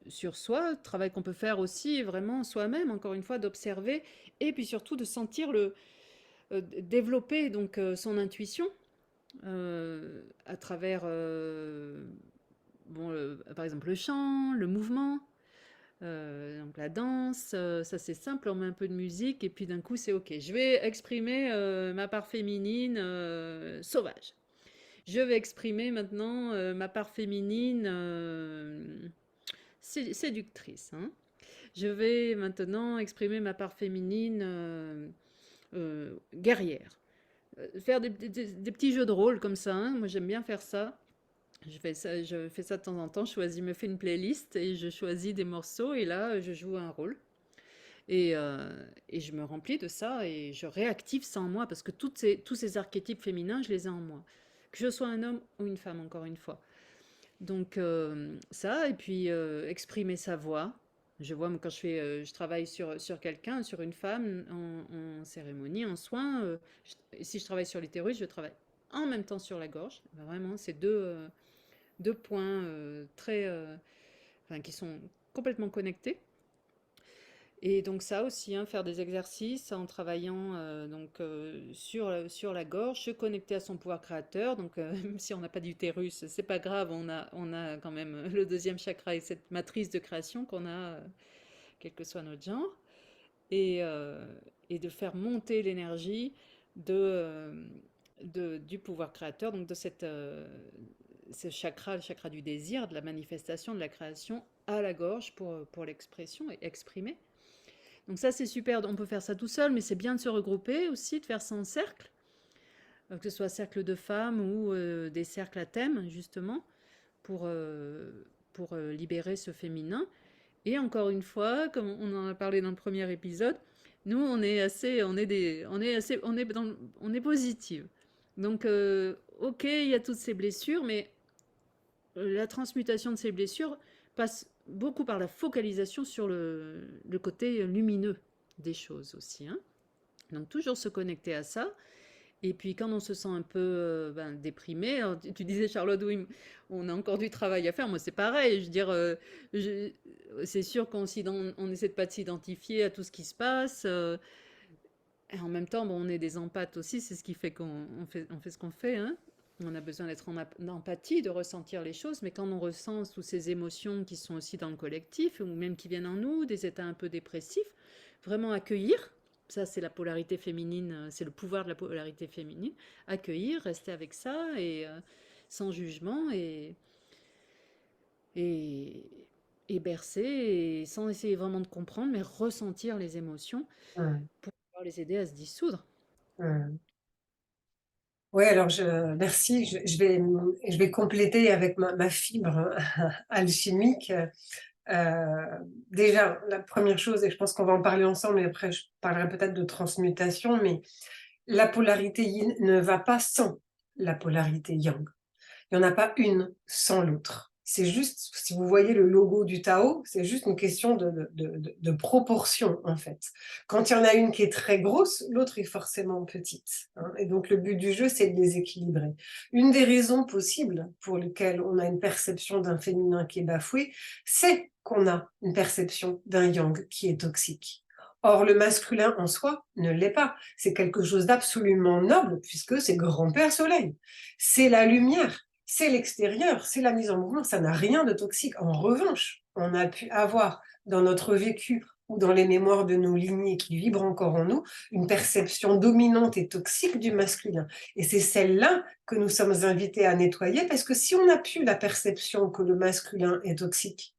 sur soi, travail qu'on peut faire aussi vraiment soi-même, encore une fois, d'observer et puis surtout de sentir développer donc son intuition à travers, bon, par exemple, le chant, le mouvement, Donc la danse, ça c'est simple, on met un peu de musique et puis d'un coup c'est OK. Je vais exprimer ma part féminine sauvage. Je vais exprimer maintenant ma part féminine séductrice, hein. Je vais maintenant exprimer ma part féminine guerrière. Faire des petits jeux de rôle comme ça, hein. Moi j'aime bien faire ça. Je fais ça de temps en temps. Me fais une playlist et je choisis des morceaux et là je joue un rôle. Et je me remplis de ça et je réactive ça en moi parce que tous ces archétypes féminins, je les ai en moi. Que je sois un homme ou une femme, encore une fois. Donc ça, et puis exprimer sa voix. Je vois, moi, quand je travaille sur quelqu'un, sur une femme, en cérémonie, en soins, si je travaille sur l'utérus, je travaille en même temps sur la gorge. Vraiment, c'est deux points enfin, qui sont complètement connectés. Et donc ça aussi, hein, faire des exercices en travaillant sur la gorge, se connecter à son pouvoir créateur. Donc même si on n'a pas d'utérus, c'est pas grave, on a quand même le deuxième chakra et cette matrice de création qu'on a, quel que soit notre genre. Et, euh, et de faire monter l'énergie du pouvoir créateur, donc de ce chakra, le chakra du désir, de la manifestation, de la création à la gorge pour l'expression et exprimer. Donc ça, c'est super. On peut faire ça tout seul, mais c'est bien de se regrouper aussi, de faire ça en cercle, que ce soit cercle de femmes ou des cercles à thème, justement, pour, euh, pour libérer ce féminin. Et encore une fois, comme on en a parlé dans le premier épisode, nous, on est positive. Donc, ok, il y a toutes ces blessures, mais la transmutation de ces blessures passe beaucoup par la focalisation sur le côté lumineux des choses aussi, hein. Donc toujours se connecter à ça. Et puis quand on se sent un peu déprimé, alors, tu disais Charlotte, oui, on a encore du travail à faire. Moi c'est pareil. Je veux dire, c'est sûr on essaie de pas de s'identifier à tout ce qui se passe. Et en même temps, bon, on est des empathes aussi. C'est ce qui fait on fait ce qu'on fait, hein. On a besoin d'être en empathie, de ressentir les choses, mais quand on ressent toutes ces émotions qui sont aussi dans le collectif, ou même qui viennent en nous, des états un peu dépressifs, vraiment accueillir, ça c'est la polarité féminine, c'est le pouvoir de la polarité féminine, accueillir, rester avec ça, et sans jugement, et, et bercer, et sans essayer vraiment de comprendre, mais ressentir les émotions Hum, pour pouvoir les aider à se dissoudre. hum. Oui, alors merci. Je vais compléter avec ma fibre alchimique. Déjà, la première chose, et je pense qu'on va en parler ensemble, et après je parlerai peut-être de transmutation, mais la polarité yin ne va pas sans la polarité yang. Il n'y en a pas une sans l'autre. C'est juste, si vous voyez le logo du Tao, c'est juste une question de proportion, en fait. Quand il y en a une qui est très grosse, l'autre est forcément petite, hein. Et donc, le but du jeu, c'est de les équilibrer. Une des raisons possibles pour lesquelles on a une perception d'un féminin qui est bafoué, c'est qu'on a une perception d'un yang qui est toxique. Or, le masculin en soi ne l'est pas. C'est quelque chose d'absolument noble, puisque c'est grand-père soleil. C'est la lumière, c'est l'extérieur, c'est la mise en mouvement, ça n'a rien de toxique. En revanche, on a pu avoir dans notre vécu ou dans les mémoires de nos lignées qui vibrent encore en nous, une perception dominante et toxique du masculin. Et c'est celle-là que nous sommes invités à nettoyer, parce que si on n'a plus la perception que le masculin est toxique,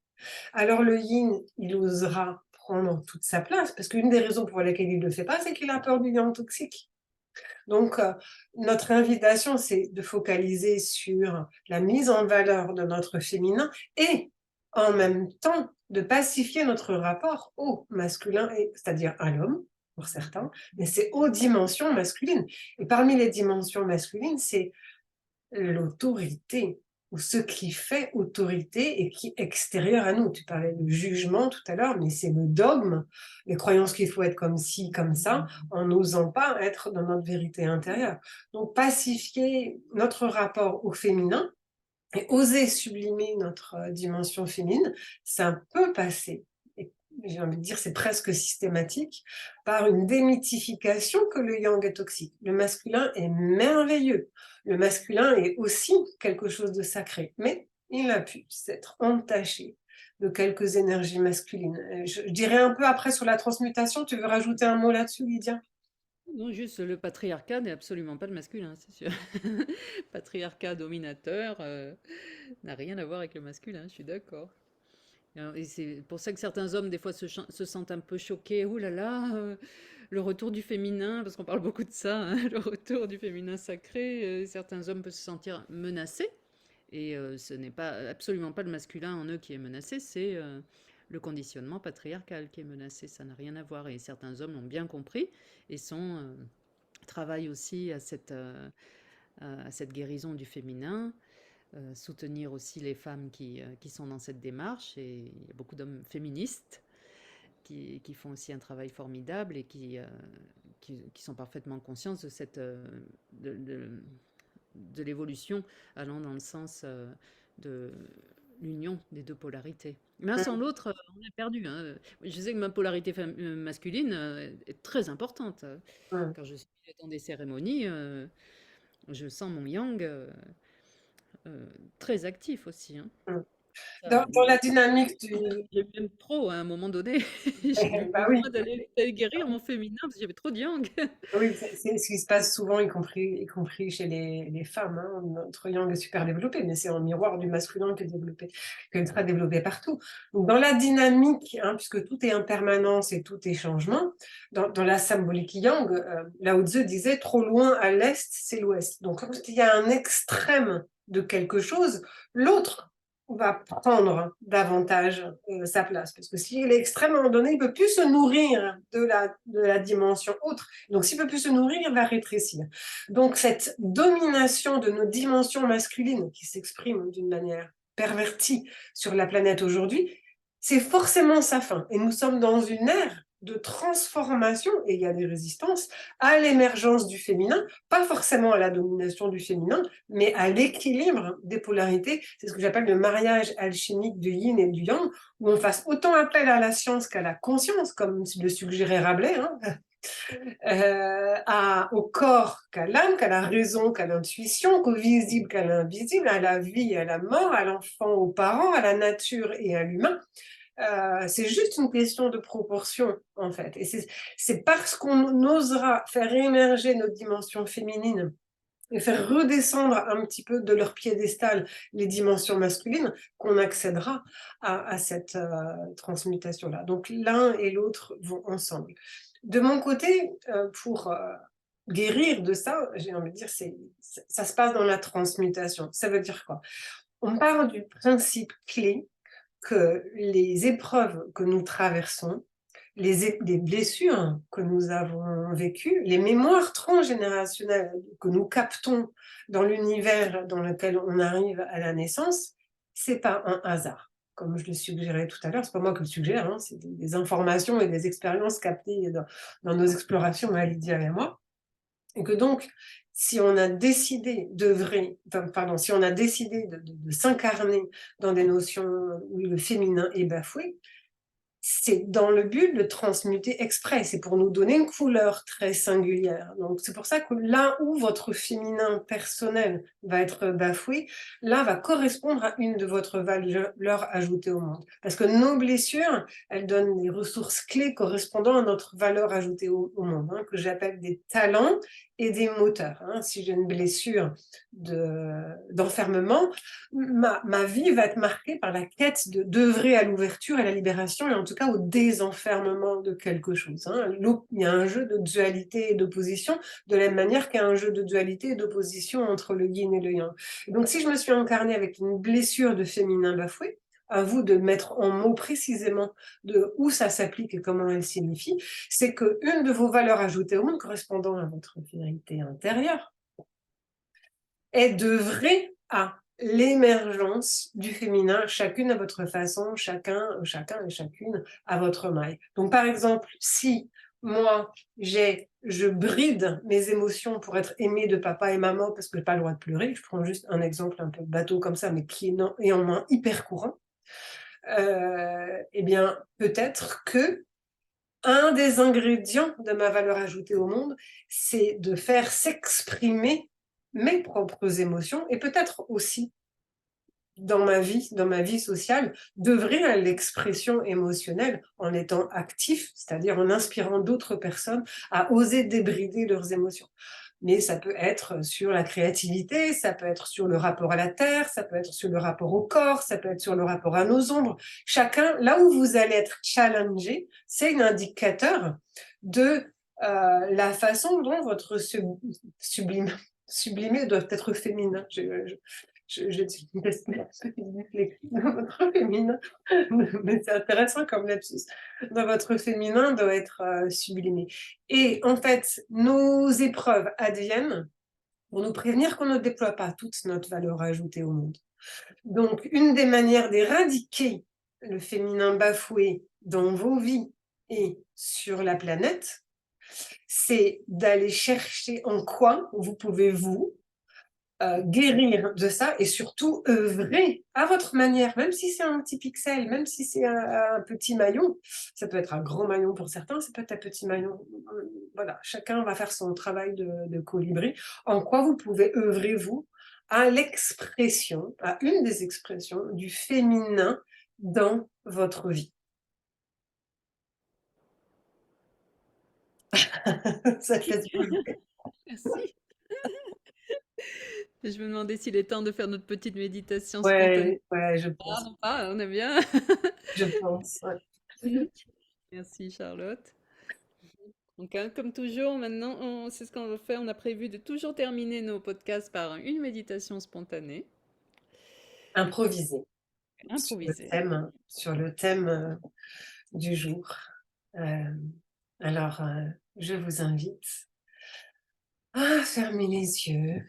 alors le yin, il osera prendre toute sa place, parce qu'une des raisons pour lesquelles il ne le fait pas, c'est qu'il a peur du yang toxique. Donc, notre invitation, c'est de focaliser sur la mise en valeur de notre féminin et en même temps de pacifier notre rapport au masculin, c'est-à-dire à l'homme, pour certains, mais c'est aux dimensions masculines. Et parmi les dimensions masculines, c'est l'autorité, ou ce qui fait autorité et qui est extérieur à nous. Tu parlais de jugement tout à l'heure, mais c'est le dogme, les croyances qu'il faut être comme ci, comme ça, en n'osant pas être dans notre vérité intérieure. Donc, pacifier notre rapport au féminin et oser sublimer notre dimension féminine, ça peut passer, et j'ai envie de dire c'est presque systématique, par une démythification que le yang est toxique. Le masculin est merveilleux. Le masculin est aussi quelque chose de sacré, mais il a pu s'être entaché de quelques énergies masculines. Je dirais un peu après sur la transmutation. Tu veux rajouter un mot là-dessus, Lydia? Non, juste le patriarcat n'est absolument pas le masculin, c'est sûr. Patriarcat dominateur n'a rien à voir avec le masculin, je suis d'accord. Et c'est pour ça que certains hommes, des fois, se sentent un peu choqués. Ouh là là, le retour du féminin, parce qu'on parle beaucoup de ça, hein, le retour du féminin sacré. Certains hommes peuvent se sentir menacés. Et ce n'est pas absolument pas le masculin en eux qui est menacé, c'est le conditionnement patriarcal qui est menacé. Ça n'a rien à voir. Et certains hommes l'ont bien compris et travaillent aussi à cette guérison du féminin, soutenir aussi les femmes qui sont dans cette démarche. Et il y a beaucoup d'hommes féministes qui font aussi un travail formidable et qui sont parfaitement conscients de de l'évolution allant dans le sens de l'union des deux polarités. L'un sans l'autre, on est perdu, hein. Je sais que ma polarité masculine est très importante. Mm. Quand je suis dans des cérémonies, je sens mon yang très actif aussi, hein. Mm. Ça, Dans la dynamique du... j'ai même trop, à un moment donné, j'ai eu Bah oui. besoin d'aller guérir mon féminin parce que j'avais trop de yang. Oui, c'est ce qui se passe souvent, y compris chez les femmes, hein. Notre yang est super développé, mais c'est en miroir du masculin qui est très développé partout. Donc, dans la dynamique, hein, puisque tout est impermanence et tout est changement, dans la symbolique yang, Lao Tzu disait trop loin à l'est, c'est l'ouest. Donc, quand il y a un extrême de quelque chose, l'autre va prendre davantage sa place. Parce que s'il est extrêmement donné, il ne peut plus se nourrir de la dimension autre. Donc, s'il ne peut plus se nourrir, il va rétrécir. Donc, cette domination de nos dimensions masculines qui s'exprime d'une manière pervertie sur la planète aujourd'hui, c'est forcément sa fin. Et nous sommes dans une ère de transformation, et il y a des résistances, à l'émergence du féminin, pas forcément à la domination du féminin, mais à l'équilibre des polarités. C'est ce que j'appelle le mariage alchimique du yin et du yang, où on fasse autant appel à la science qu'à la conscience, comme le suggérait Rabelais, hein, au corps qu'à l'âme, qu'à la raison, qu'à l'intuition, qu'au visible, qu'à l'invisible, à la vie, à la mort, à l'enfant, aux parents, à la nature et à l'humain. C'est juste une question de proportion, en fait. Et c'est parce qu'on osera faire émerger nos dimensions féminines et faire redescendre un petit peu de leur piédestal les dimensions masculines qu'on accédera à cette transmutation-là. Donc l'un et l'autre vont ensemble. De mon côté, pour guérir de ça, j'ai envie de dire, ça se passe dans la transmutation. Ça veut dire quoi? On part du principe clé que les épreuves que nous traversons, les blessures que nous avons vécues, les mémoires transgénérationnelles que nous captons dans l'univers dans lequel on arrive à la naissance, c'est pas un hasard. Comme je le suggérais tout à l'heure, c'est pas moi qui le suggère, hein, c'est des informations et des expériences captées dans nos explorations à Lydia et à moi. Et que donc, si on a décidé si on a décidé de s'incarner dans des notions où le féminin est bafoué, c'est dans le but de transmuter exprès, c'est pour nous donner une couleur très singulière. Donc c'est pour ça que là où votre féminin personnel va être bafoué, là va correspondre à une de votre valeurs ajoutées au monde. Parce que nos blessures, elles donnent des ressources clés correspondant à notre valeur ajoutée au monde, hein, que j'appelle des talents et des moteurs. Hein. Si j'ai une blessure d'enfermement, ma vie va être marquée par la quête d'œuvrer à l'ouverture et à la libération, et en tout cas au désenfermement de quelque chose. Hein. Il y a un jeu de dualité et d'opposition, de la même manière qu'il y a un jeu de dualité et d'opposition entre le yin et le yang. Et donc si je me suis incarnée avec une blessure de féminin bafoué, à vous de mettre en mots précisément de où ça s'applique et comment elle signifie, c'est qu'une de vos valeurs ajoutées au monde, correspondant à votre vérité intérieure, est d'œuvrer à l'émergence du féminin, chacune à votre façon, chacun et chacune à votre maille. Donc, par exemple, si moi, je bride mes émotions pour être aimée de papa et maman parce que je n'ai pas le droit de pleurer, je prends juste un exemple un peu bateau comme ça, mais qui est en moins hyper courant, eh bien, peut-être que un des ingrédients de ma valeur ajoutée au monde, c'est de faire s'exprimer mes propres émotions et peut-être aussi dans ma vie sociale, d'œuvrer à l'expression émotionnelle en étant actif, c'est-à-dire en inspirant d'autres personnes à oser débrider leurs émotions. Mais ça peut être sur la créativité, ça peut être sur le rapport à la terre, ça peut être sur le rapport au corps, ça peut être sur le rapport à nos ombres. Chacun, là où vous allez être challengé, c'est un indicateur de la façon dont votre sublimé doit être féminin. Je dis dans votre féminin, mais c'est intéressant comme lapsus. Dans votre féminin doit être sublimé. Et en fait, nos épreuves adviennent pour nous prévenir qu'on ne déploie pas toute notre valeur ajoutée au monde. Donc, une des manières d'éradiquer le féminin bafoué dans vos vies et sur la planète, c'est d'aller chercher en quoi vous pouvez guérir de ça et surtout œuvrer à votre manière, même si c'est un petit pixel, même si c'est un petit maillon. Ça peut être un grand maillon pour certains, ça peut être un petit maillon. Voilà, chacun va faire son travail de colibri. En quoi vous pouvez œuvrer, vous, à l'expression, à une des expressions du féminin dans votre vie. Ça te laisse bouger. Merci. Je me demandais s'il est temps de faire notre petite méditation spontanée. Ouais, ouais, Ah, non pas, on est bien. je pense, ouais. Merci Charlotte. Donc, hein, comme toujours, maintenant, c'est ce qu'on va faire. On a prévu de toujours terminer nos podcasts par une méditation spontanée, Improviser. improvisée. Sur le thème du jour. Euh, alors, je vous invite à fermer les yeux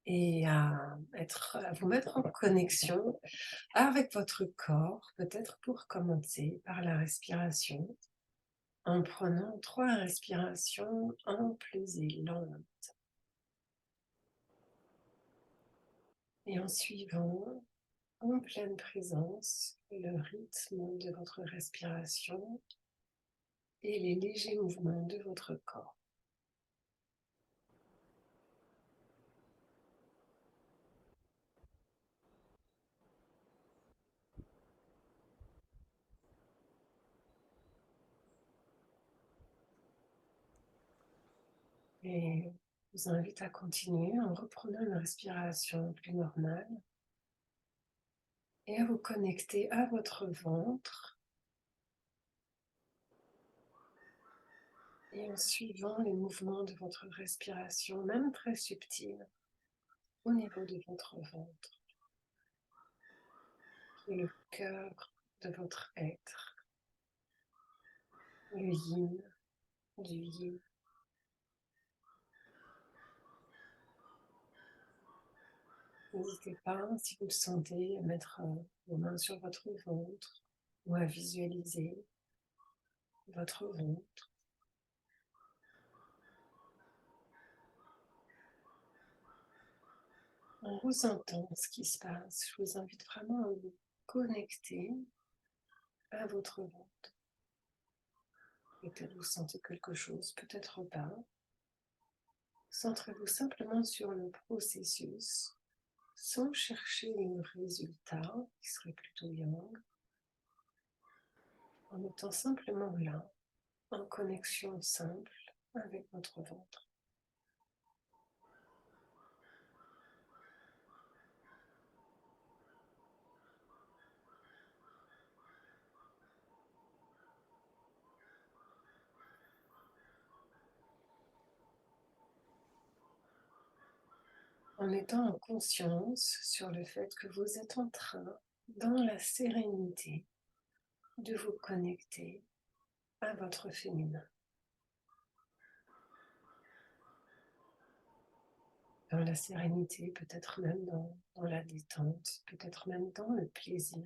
et à vous mettre en connexion avec votre corps, peut-être pour commencer par la respiration, en prenant 3 respirations amples et lentes, et en suivant en pleine présence le rythme de votre respiration et les légers mouvements de votre corps. Et je vous invite à continuer en reprenant une respiration plus normale et à vous connecter à votre ventre et en suivant les mouvements de votre respiration, même très subtils, au niveau de votre ventre, qui est le cœur de votre être, le yin du yin. N'hésitez pas, si vous le sentez, à mettre vos mains sur votre ventre ou à visualiser votre ventre. En ressentant ce qui se passe, je vous invite vraiment à vous connecter à votre ventre. Peut-être vous sentez quelque chose, peut-être pas. Centrez-vous simplement sur le processus, sans chercher le résultat, qui serait plutôt yang, en étant simplement là, en connexion simple avec votre ventre. En étant en conscience sur le fait que vous êtes en train, dans la sérénité, de vous connecter à votre féminin. Dans la sérénité, peut-être même dans la détente, peut-être même dans le plaisir.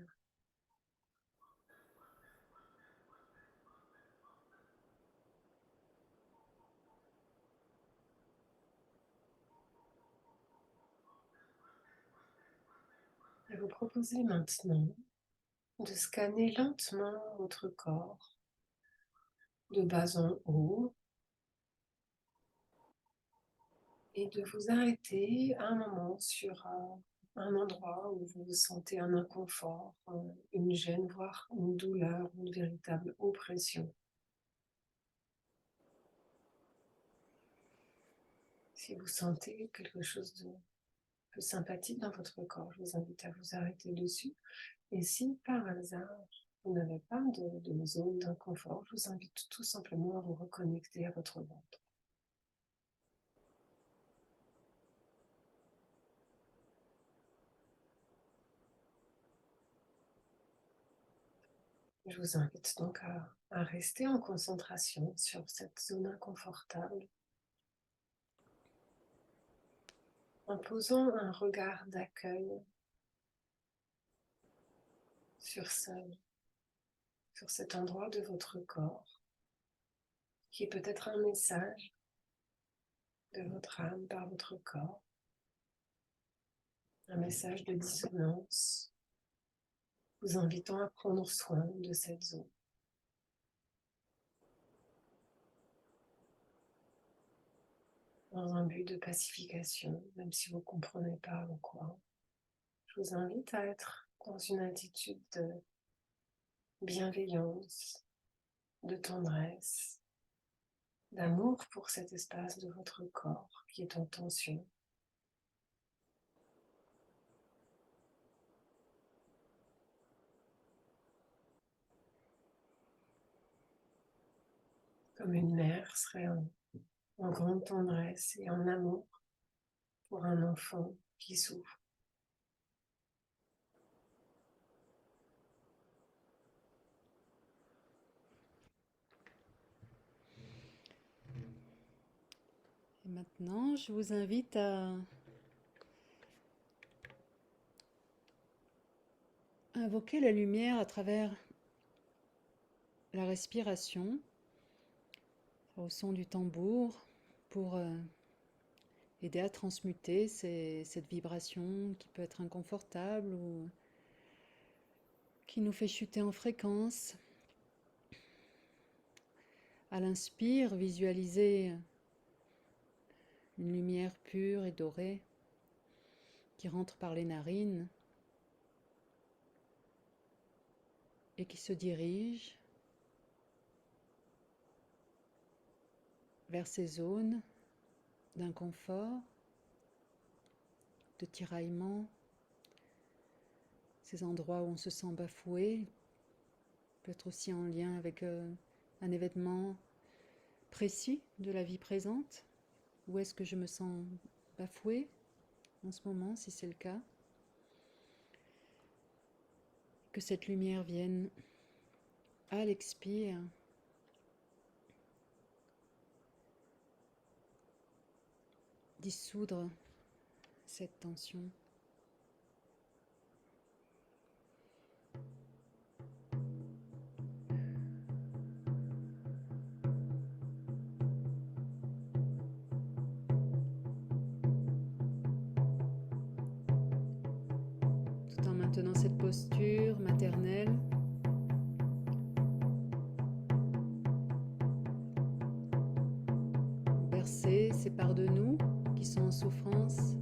Je vais vous proposer maintenant de scanner lentement votre corps de bas en haut et de vous arrêter un moment sur un endroit où vous sentez un inconfort, une gêne, voire une douleur, une véritable oppression. Si vous sentez quelque chose de peu sympathique dans votre corps, je vous invite à vous arrêter dessus. Et si par hasard, vous n'avez pas de zone d'inconfort, je vous invite tout simplement à vous reconnecter à votre ventre. Je vous invite donc à rester en concentration sur cette zone inconfortable, en posant un regard d'accueil sur cet endroit de votre corps, qui est peut-être un message de votre âme par votre corps, un message de dissonance, vous invitant à prendre soin de cette zone. Dans un but de pacification, même si vous ne comprenez pas en quoi. Je vous invite à être dans une attitude de bienveillance, de tendresse, d'amour pour cet espace de votre corps qui est en tension. Comme une mère serait en grande tendresse et en amour pour un enfant qui souffre. Et maintenant, je vous invite à invoquer la lumière à travers la respiration, au son du tambour, pour aider à transmuter cette vibration qui peut être inconfortable ou qui nous fait chuter en fréquence. À l'inspire, visualisez une lumière pure et dorée qui rentre par les narines et qui se dirige vers ces zones d'inconfort, de tiraillement, ces endroits où on se sent bafoué, peut-être aussi en lien avec un événement précis de la vie présente. Où est-ce que je me sens bafoué en ce moment, si c'est le cas? Que cette lumière vienne à l'expire dissoudre cette tension. Tout en maintenant cette posture maternelle. Bercer ces parts de nous qui sont en souffrance.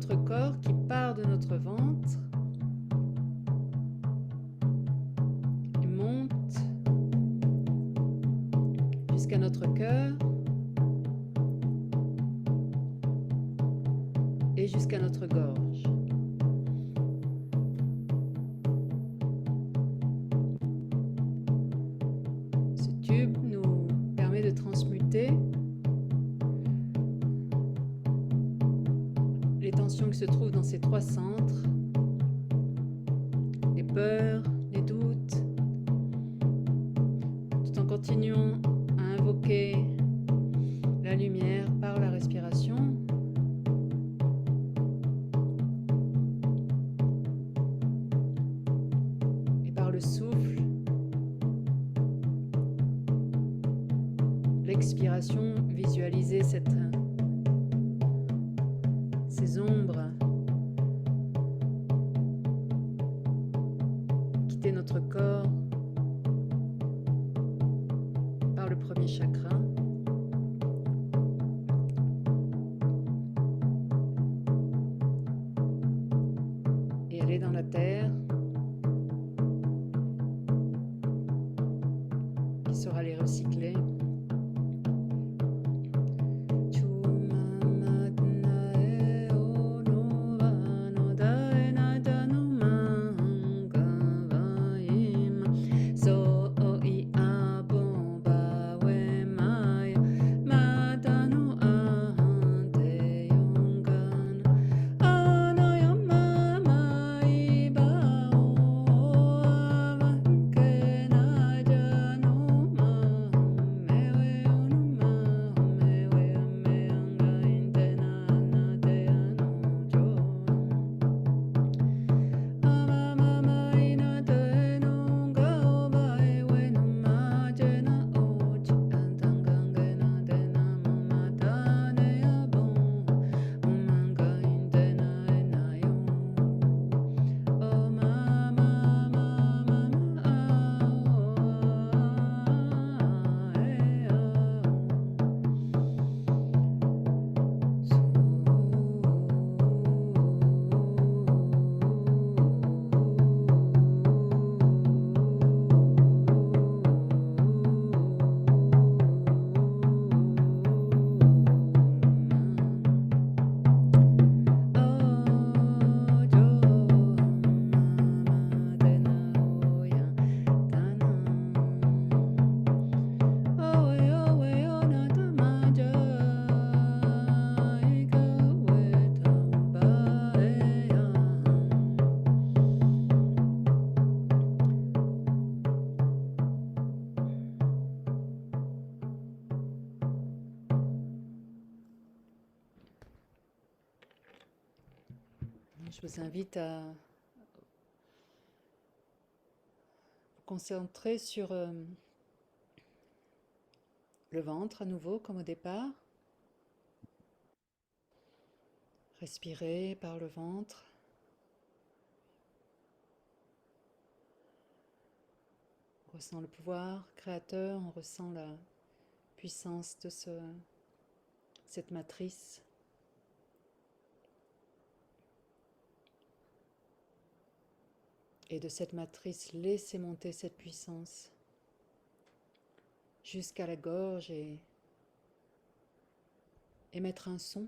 notre corps qui part de notre ventre et monte jusqu'à notre cœur et jusqu'à notre gorge. Ce tube nous permet de transmuter les tensions qui se trouvent dans ces trois centres, les peurs, les doutes, tout en continuant à invoquer la lumière par la respiration. Et par le souffle, l'expiration, visualiser ces ombres quitter notre corps par le premier chakra. Et aller dans la terre qui saura les recycler. Je vous invite à vous concentrer sur le ventre à nouveau, comme au départ. Respirez par le ventre. On ressent le pouvoir créateur, on ressent la puissance de cette matrice. Et de cette matrice, laissez monter cette puissance jusqu'à la gorge et émettre un son.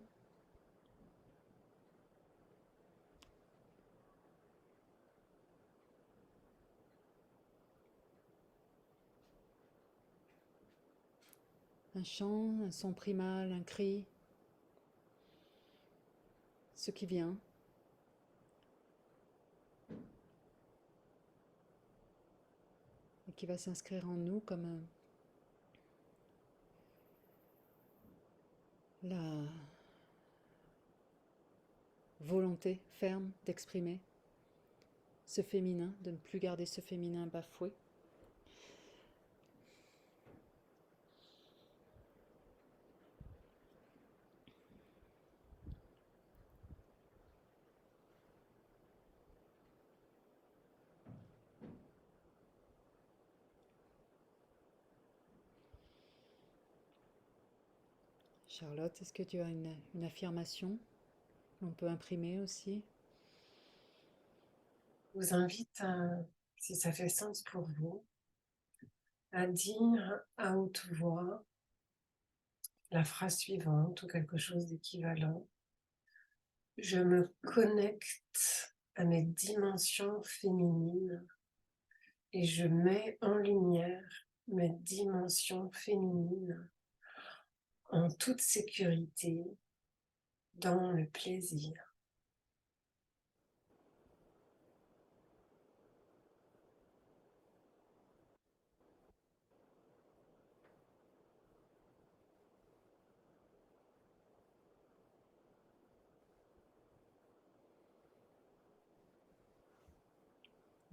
Un chant, un son primal, un cri, ce qui vient. Et qui va s'inscrire en nous comme la volonté ferme d'exprimer ce féminin, de ne plus garder ce féminin bafoué. Charlotte, est-ce que tu as une affirmation On peut imprimer aussi. Je vous invite, si ça fait sens pour vous, à dire à haute voix la phrase suivante ou quelque chose d'équivalent. Je me connecte à mes dimensions féminines et je mets en lumière mes dimensions féminines en toute sécurité, dans le plaisir.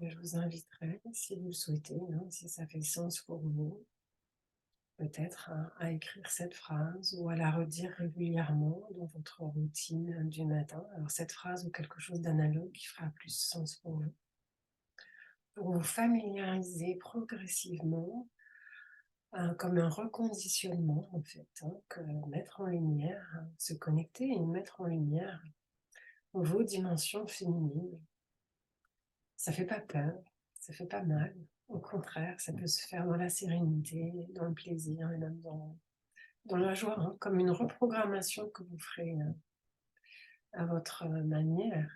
Je vous inviterai, si vous le souhaitez, si ça fait sens pour vous, peut-être à écrire cette phrase ou à la redire régulièrement dans votre routine du matin. Alors cette phrase ou quelque chose d'analogue qui fera plus sens pour vous familiariser progressivement, comme un reconditionnement en fait, que mettre en lumière, se connecter et mettre en lumière vos dimensions féminines. Ça fait pas peur, ça fait pas mal. Au contraire, ça peut se faire dans la sérénité, dans le plaisir et même dans la joie, comme une reprogrammation que vous ferez à votre manière.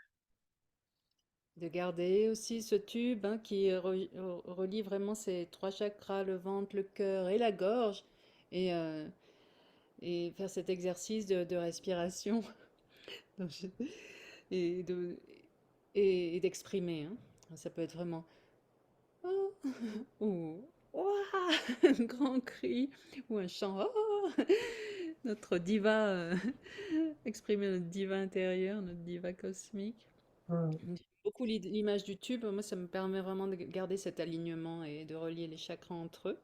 De garder aussi ce tube qui relie vraiment ces trois chakras, le ventre, le cœur et la gorge, et, euh, et faire cet exercice de respiration Donc, et de, et d'exprimer. Ça peut être vraiment oh, ou ouah, un grand cri ou un chant. Oh, notre diva, exprimer notre diva intérieur, notre diva cosmique. Hum, J'aime beaucoup l'image du tube. Moi, ça me permet vraiment de garder cet alignement et de relier les chakras entre eux.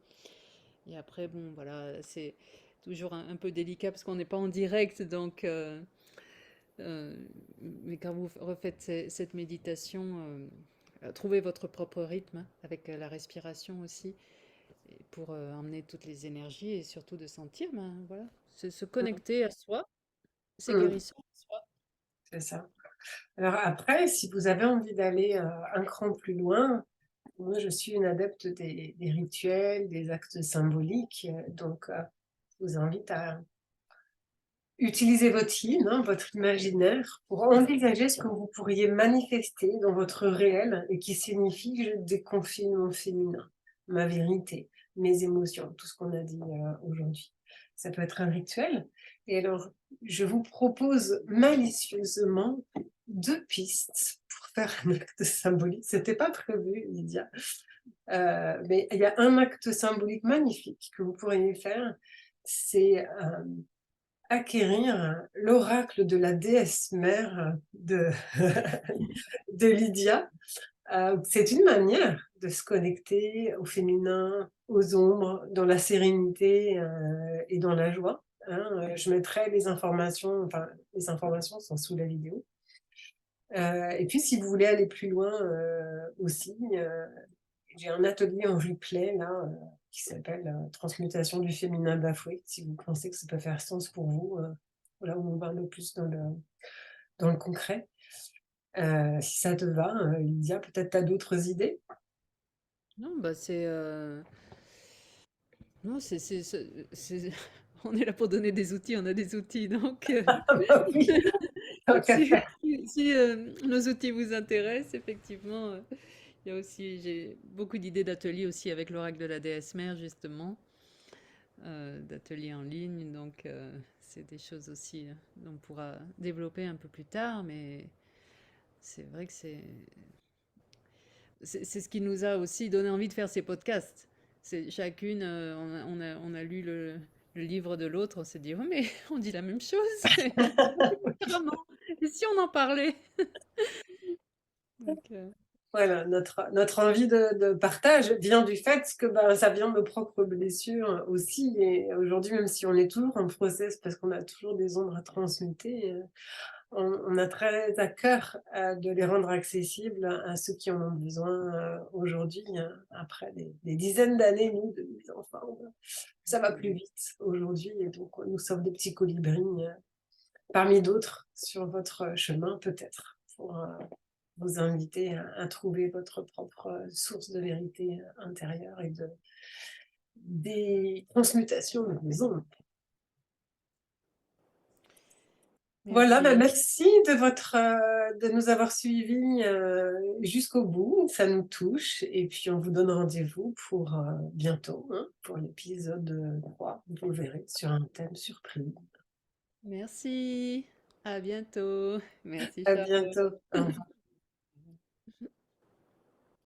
Et après, bon, voilà, c'est toujours un peu délicat parce qu'on n'est pas en direct, donc. Euh, mais quand vous refaites cette méditation, trouvez votre propre rythme avec la respiration aussi, et pour emmener toutes les énergies et surtout de sentir, ben, voilà, se hum, connecter à soi, c'est hum, guérisseur pour soi. c'est ça. Alors après, si vous avez envie d'aller un cran plus loin, moi je suis une adepte des rituels, des actes symboliques, donc je vous invite à utiliser votre yin, votre imaginaire, pour envisager ce que vous pourriez manifester dans votre réel et qui signifie je déconfine mon féminin, ma vérité, mes émotions, tout ce qu'on a dit aujourd'hui. Ça peut être un rituel. Et alors, je vous propose malicieusement 2 pistes pour faire un acte symbolique. C'était pas prévu, Lydia. Mais il y a un acte symbolique magnifique que vous pourriez faire. C'est acquérir l'oracle de la déesse mère de Lydia. C'est une manière de se connecter au féminin, aux ombres, dans la sérénité et dans la joie. Je mettrai les informations, enfin les informations sont sous la vidéo. Et puis si vous voulez aller plus loin aussi, j'ai un atelier en replay là qui s'appelle Transmutation du féminin bafoué. Si vous pensez que ça peut faire sens pour vous, voilà où on va un peu plus dans le concret. Si ça te va, Lydia, peut-être tu as d'autres idées. Non, bah non, on est là pour donner des outils, on a des outils, donc Ah bah oui, tant qu'à si, faire. nos outils vous intéressent, effectivement, il y a aussi, j'ai beaucoup d'idées d'ateliers aussi avec l'oracle de la déesse mère, justement. D'ateliers en ligne. Donc, c'est des choses aussi dont on pourra développer un peu plus tard. Mais c'est vrai que c'est ce qui nous a aussi donné envie de faire ces podcasts. C'est chacune, on a lu le livre de l'autre, on s'est dit, oh, mais on dit la même chose, mais différemment. Et si on en parlait? Donc, Voilà, notre envie de partage vient du fait que ça vient de nos propres blessures aussi. Et aujourd'hui, même si on est toujours en process, parce qu'on a toujours des ombres à transmuter, on a très à cœur de les rendre accessibles à ceux qui en ont besoin aujourd'hui, après des dizaines d'années, nous, de mise en forme. Ça va plus vite aujourd'hui, et donc nous sommes des petits colibris parmi d'autres sur votre chemin peut-être, pour vous inviter à trouver votre propre source de vérité intérieure et des transmutations de vos ombres. Voilà, bah, Merci. merci de nous avoir suivis, jusqu'au bout. Ça nous touche et puis on vous donne rendez-vous pour, bientôt, hein, pour l'épisode, 3. Vous verrez, sur un thème surprise. Merci. À bientôt. Merci, À Charlotte. bientôt. Au revoir.